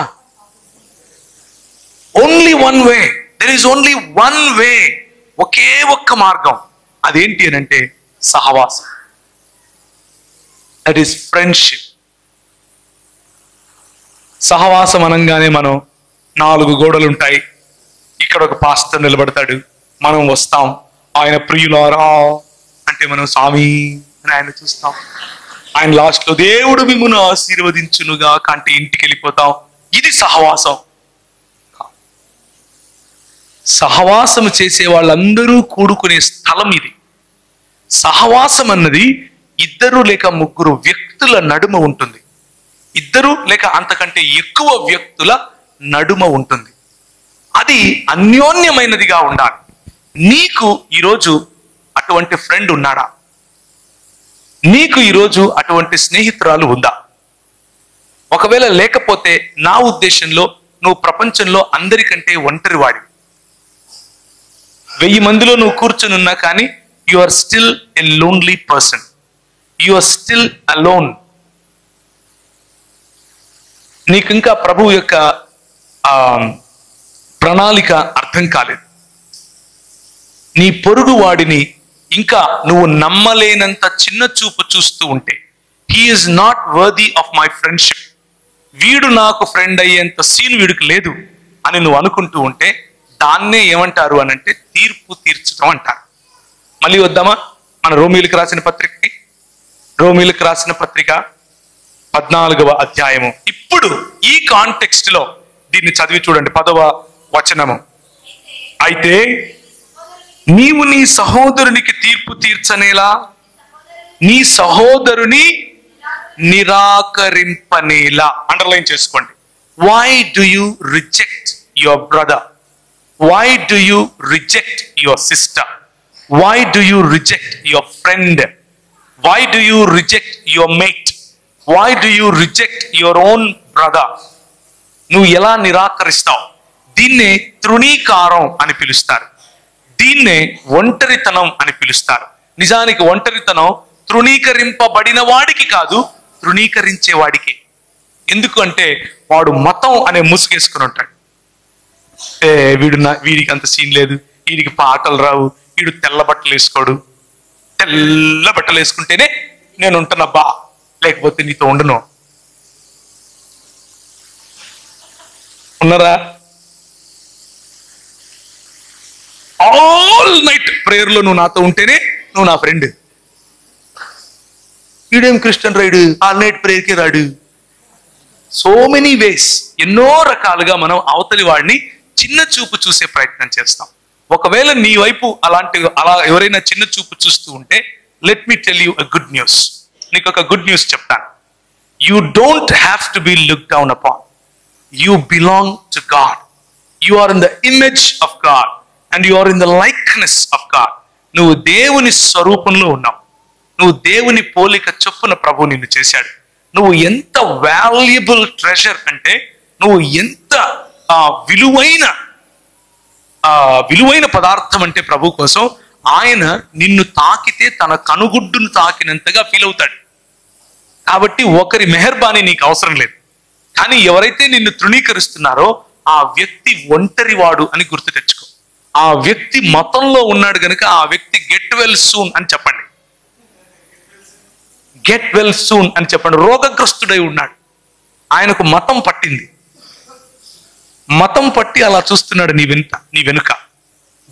only one way. There is only one way. ఒకే ఒక్క మార్గం. అదేంటి అని అంటే సహవాసం. That is friendship. సహవాసం అనగానే మనం 4 గోడలు ఉంటాయి. ఇక్కడ ఒక పాస్టర్ నిలబడతాడు, మనం వస్తాం. ఆయన ప్రియులారా అంటే మనం స్వామి అని ఆయన చూస్తాం. ఆయన లాస్ట్ లో దేవుడు మిమ్మును ఆశీర్వదించునుగా కంటే ఇంటికి వెళ్ళిపోతాం. ఇది సహవాసం. సహవాసం చేసే వాళ్ళందరూ కూడుకునే స్థలం ఇది. సహవాసం అన్నది 2 లేక 3 వ్యక్తుల నడుమ ఉంటుంది. 2 లేక అంతకంటే ఎక్కువ వ్యక్తుల నడుమ ఉంటుంది. అది అన్యోన్యమైనదిగా ఉండాలి. నీకు ఈరోజు అటువంటి ఫ్రెండ్ ఉన్నాడా? నీకు ఈరోజు అటువంటి స్నేహితురాలు ఉందా? ఒకవేళ లేకపోతే నా ఉద్దేశంలో నువ్వు ప్రపంచంలో అందరికంటే ఒంటరివాడి. 1000 మందిలో నువ్వు కూర్చుని ఉన్నా కానీ you are still a lonely person. You are still alone. నీకు ఇంకా ప్రభువు యొక్క ప్రణాళిక అర్థం కాలేదు. నీ పొరుగు వాడిని ఇంకా నువ్వు నమ్మలేనంత చిన్న చూపు చూస్తూ ఉంటే, he is not worthy of my friendship, వీడు నాకు ఫ్రెండ్ అయ్యేంత సీన్ వీడికి లేదు అని నువ్వు అనుకుంటూ ఉంటే దాన్నే ఏమంటారు అని అంటే తీర్పు తీర్చడం అంటారు. మళ్ళీ వద్దామా మన రోమీలకు రాసిన పత్రికకి? రోమీలకు రాసిన పత్రిక 14వ అధ్యాయము. ఇప్పుడు ఈ కాంటెక్స్ట్ లో దీన్ని చదివి చూడండి. 10వ వచనము. అయితే నీవు నీ సహోదరునికి తీర్పు తీర్చనేలా, నీ సహోదరుని నిరాకరింపనేలా. అండర్లైన్ చేసుకోండి. Why do you reject your brother? Why do you reject your sister? Why do you reject your friend? Why do you reject your mate? Why do you reject your own brother? నువ్వు ఎలా నిరాకరిస్తావు? దీన్నే తృణీకారం అని పిలుస్తారు. దీన్నే ఒంటరితనం అని పిలుస్తారు. నిజానికి ఒంటరితనం తృణీకరింపబడిన వాడికి కాదు, తృణీకరించే వాడికి. ఎందుకంటే వాడు మతం అనే ముసుగేసుకుని ఉంటాడు. వీడికి అంత సీన్ లేదు, వీడికి పాటలు రావు, వీడు తెల్ల బట్టలు వేసుకోడు, తెల్ల బట్టలు వేసుకుంటేనే నేను ఉంటున్నబ్బా, లేకపోతే నీతో ఉండను. ఉన్నారా? ఆల్ నైట్ ప్రేయర్లో నువ్వు నాతో ఉంటేనే నువ్వు నా ఫ్రెండ్. వీడేం క్రిస్టియన్ రాడు, ఆల్ నైట్ ప్రేయర్కి రాడు. సో మెనీ వేస్, ఎన్నో రకాలుగా మనం అవతలి వాడిని చిన్న చూపు చూసే ప్రయత్నం చేస్తాం. ఒకవేళ నీ వైపు అలా ఎవరైనా చిన్న చూపు చూస్తూ ఉంటే, let me tell you a good news. నీకు ఒక గుడ్ న్యూస్ చెప్తాను. You don't have to be look down upon. You belong to God. You are in the image of God and you are in the likeness of God. నువ్వు దేవుని స్వరూపంలో ఉన్నావు. నువ్వు దేవుని పోలిక చొప్పున ప్రభు నిన్ను చేశాడు. నువ్వు ఎంత వాల్యుబుల్ ట్రెజర్ అంటే, నువ్వు ఎంత విలువైన పదార్థం అంటే ప్రభు కోసం ఆయన నిన్ను తాకితే తన కనుగుడ్డును తాకినంతగా ఫీల్ అవుతాడు. కాబట్టి ఒకరి మెహర్బానీ నీకు అవసరం లేదు. కానీ ఎవరైతే నిన్ను తృణీకరిస్తున్నారో ఆ వ్యక్తి ఒంటరివాడు అని గుర్తు తెచ్చుకో. ఆ వ్యక్తి మతంలో ఉన్నాడు గనుక ఆ వ్యక్తి గెట్ వెల్ సూన్ అని చెప్పండి. గెట్ వెల్ సూన్ అని చెప్పండి. రోగగ్రస్తుడై ఉన్నాడు, ఆయనకు మతం పట్టింది. మతం పట్టి అలా చూస్తున్నాడు నీ వెనుక.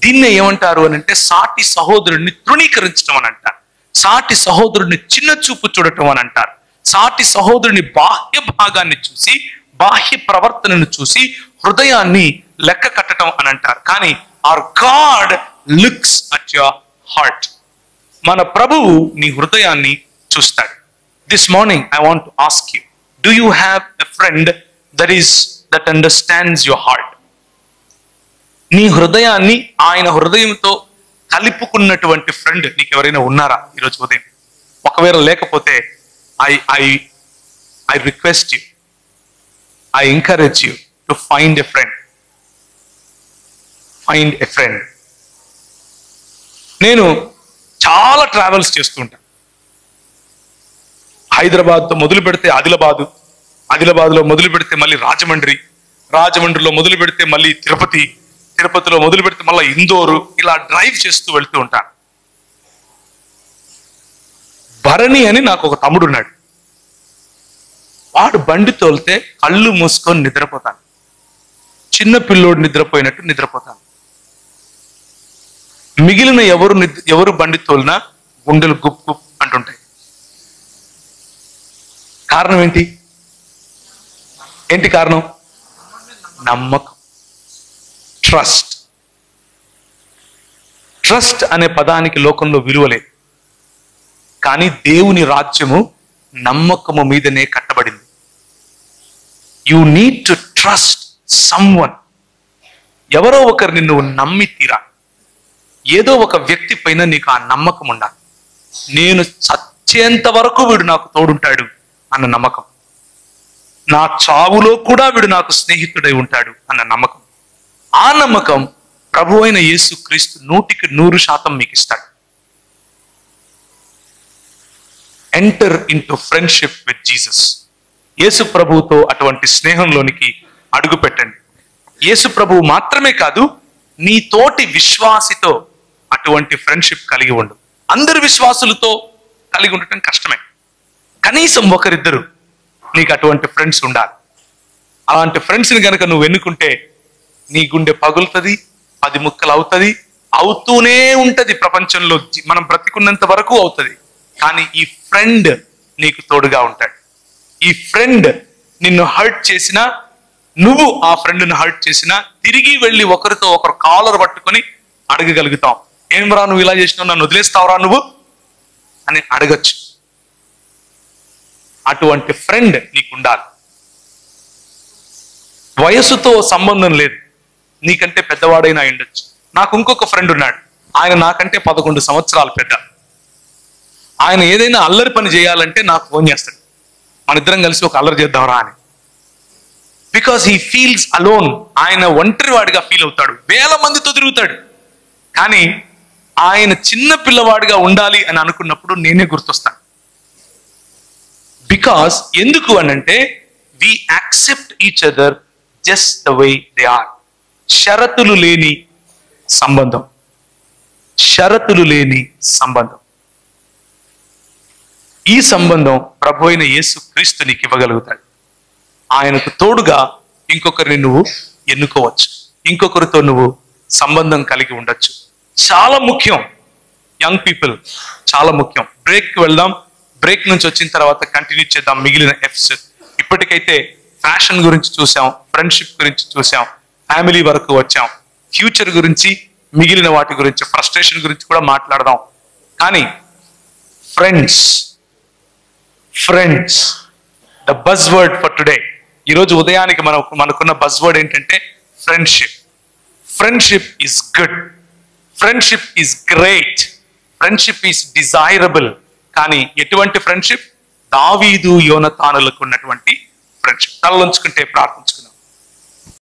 దీన్నే ఏమంటారు అని అంటే సాటి సహోదరుడిని తృణీకరించడం అని అంటారు. సాటి సహోదరుడిని చిన్న చూపు చూడటం అని అంటారు. సాటి సహోదరుని బాహ్య భాగాన్ని చూసి, బాహ్య ప్రవర్తనను చూసి హృదయాన్ని లెక్క కట్టడం అని అంటారు. కానీ our God looks at your heart. మన ప్రభువు నీ హృదయాన్ని చూస్తాడు. This morning I want to ask you, do you have a friend that understands your heart? నీ హృదయాన్ని ఆయన హృదయంతో కలుపుకున్నటువంటి ఫ్రెండ్ నీకు ఎవరైనా ఉన్నారా ఈరోజు ఉదయం? ఒకవేళ లేకపోతే I request you, I encourage you to find a friend. Find a friend. నేను చాలా ట్రావెల్స్ చేస్తుంటా. హైదరాబాద్తో మొదలు పెడితే ఆదిలాబాద్లో మొదలు పెడితే మళ్ళీ రాజమండ్రిలో మొదలు పెడితే మళ్ళీ తిరుపతిలో మొదలు పెడితే మళ్ళీ ఇందోరు, ఇలా డ్రైవ్ చేస్తూ వెళ్తూ ఉంటాను. భరణి అని నాకు ఒక తమ్ముడు ఉన్నాడు. వాడు బండి తోలితే కళ్ళు మూసుకొని నిద్రపోతాను. చిన్న పిల్లోడు నిద్రపోయినట్టు నిద్రపోతాను. మిగిలిన ఎవరు బండి తోలినా గుండెలు గుప్ గుప్ అంటుంటాయి. కారణం ఏంటి కారణం? నమ్మకం. ట్రస్ట్ అనే పదానికి లోకంలో విలువ లేదు. కానీ దేవుని రాజ్యము నమ్మకము మీదనే కట్టబడింది. You need to trust someone. ఎవరో ఒకరు నిన్ను నమ్మి తీరా. ఏదో ఒక వ్యక్తి పైన నీకు ఆ నమ్మకం ఉండాలి. నేను చచ్చేంత వరకు వీడు నాకు తోడుంటాడు అన్న నమ్మకం. నా చావులో కూడా వీడు నాకు స్నేహితుడై ఉంటాడు అన్న నమ్మకం. ఆ నమ్మకం ప్రభు అయిన యేసు క్రీస్తు 100% మీకు ఇస్తాడు. Enter into friendship with Jesus. యేసు ప్రభువుతో అటువంటి స్నేహంలోనికి అడుగు పెట్టండి. యేసు ప్రభువు మాత్రమే కాదు, నీ తోటి విశ్వాసితో అటువంటి ఫ్రెండ్షిప్ కలిగి ఉండు. అందరు విశ్వాసులతో కలిగి ఉండటం కష్టమే. కనీసం ఒకరిద్దరు నీకు అటువంటి ఫ్రెండ్స్ ఉండాలి. అలాంటి ఫ్రెండ్స్ని కనుక నువ్వు ఎన్నుకుంటే నీ గుండె పగులుతుంది, 10 ముక్కలు అవుతుంది, అవుతూనే ఉంటది. ప్రపంచంలో మనం బ్రతికున్నంత వరకు అవుతుంది. కానీ ఈ ఫ్రెండ్ నీకు తోడుగా ఉంటాడు. ఈ ఫ్రెండ్ నిన్ను హర్ట్ చేసినా, నువ్వు ఆ ఫ్రెండ్ని హర్ట్ చేసినా, తిరిగి వెళ్ళి ఒకరితో ఒకరు కాలర్ పట్టుకొని అడగగలుగుతాం. ఏమరా నువ్వు ఇలా చేసినావు, నన్ను వదిలేస్తావురా నువ్వు అని అడగచ్చు. అటువంటి ఫ్రెండ్ నీకు ఉండాలి. వయసుతో సంబంధం లేదు. నీకంటే పెద్దవాడైనా ఉండొచ్చు. నాకు ఇంకొక ఫ్రెండ్ ఉన్నాడు. ఆయన నాకంటే 11 సంవత్సరాలు పెద్ద. ఆయన ఏదైనా అల్లరి పని చేయాలంటే నాకు ఫోన్ చేస్తాడు. మన ఇద్దరం కలిసి ఒక అల్లరి చేద్దాంరా అని. Because he feels alone. ఆయన ఒంటరి వాడిగా ఫీల్ అవుతాడు. 1000 మందితో తిరుగుతాడు. కానీ ఆయన చిన్న పిల్లవాడిగా ఉండాలి అని అనుకున్నప్పుడు నేనే గుర్తొస్తాను. బికాస్ ఎందుకు అనంటే we accept each other just the way they are. షరతులు లేని సంబంధం. ఈ సంబంధం ప్రభు అయిన యేసు క్రీస్తు నీకు ఇవ్వగలుగుతాడు. ఆయనకు తోడుగా ఇంకొకరిని నువ్వు ఎన్నుకోవచ్చు. ఇంకొకరితో నువ్వు సంబంధం కలిగి ఉండొచ్చు. చాలా ముఖ్యం. యంగ్ పీపుల్ చాలా ముఖ్యం. బ్రేక్కి వెళ్దాం. బ్రేక్ నుంచి వచ్చిన తర్వాత కంటిన్యూ చేద్దాం మిగిలిన ఎఫ్స్. ఇప్పటికైతే ఫ్యాషన్ గురించి చూసాం, ఫ్రెండ్షిప్ గురించి చూసాం, ఫ్యామిలీ వరకు వచ్చాం. ఫ్యూచర్ గురించి, మిగిలిన వాటి గురించి, ఫ్రస్ట్రేషన్ గురించి కూడా మాట్లాడదాం. కానీ friends the buzz word for today. ఈరోజు ఉదయానికి మనకున్న బజ్ వర్డ్ ఏంటంటే friendship is good, friendship is great, friendship is desirable. కానీ ఎటువంటి ఫ్రెండ్షిప్? దావీదు యోనతానులకు ఉన్నటువంటి ఫ్రెండ్షిప్. తలలోంచుకుంటే ప్రార్థించుకున్నాం.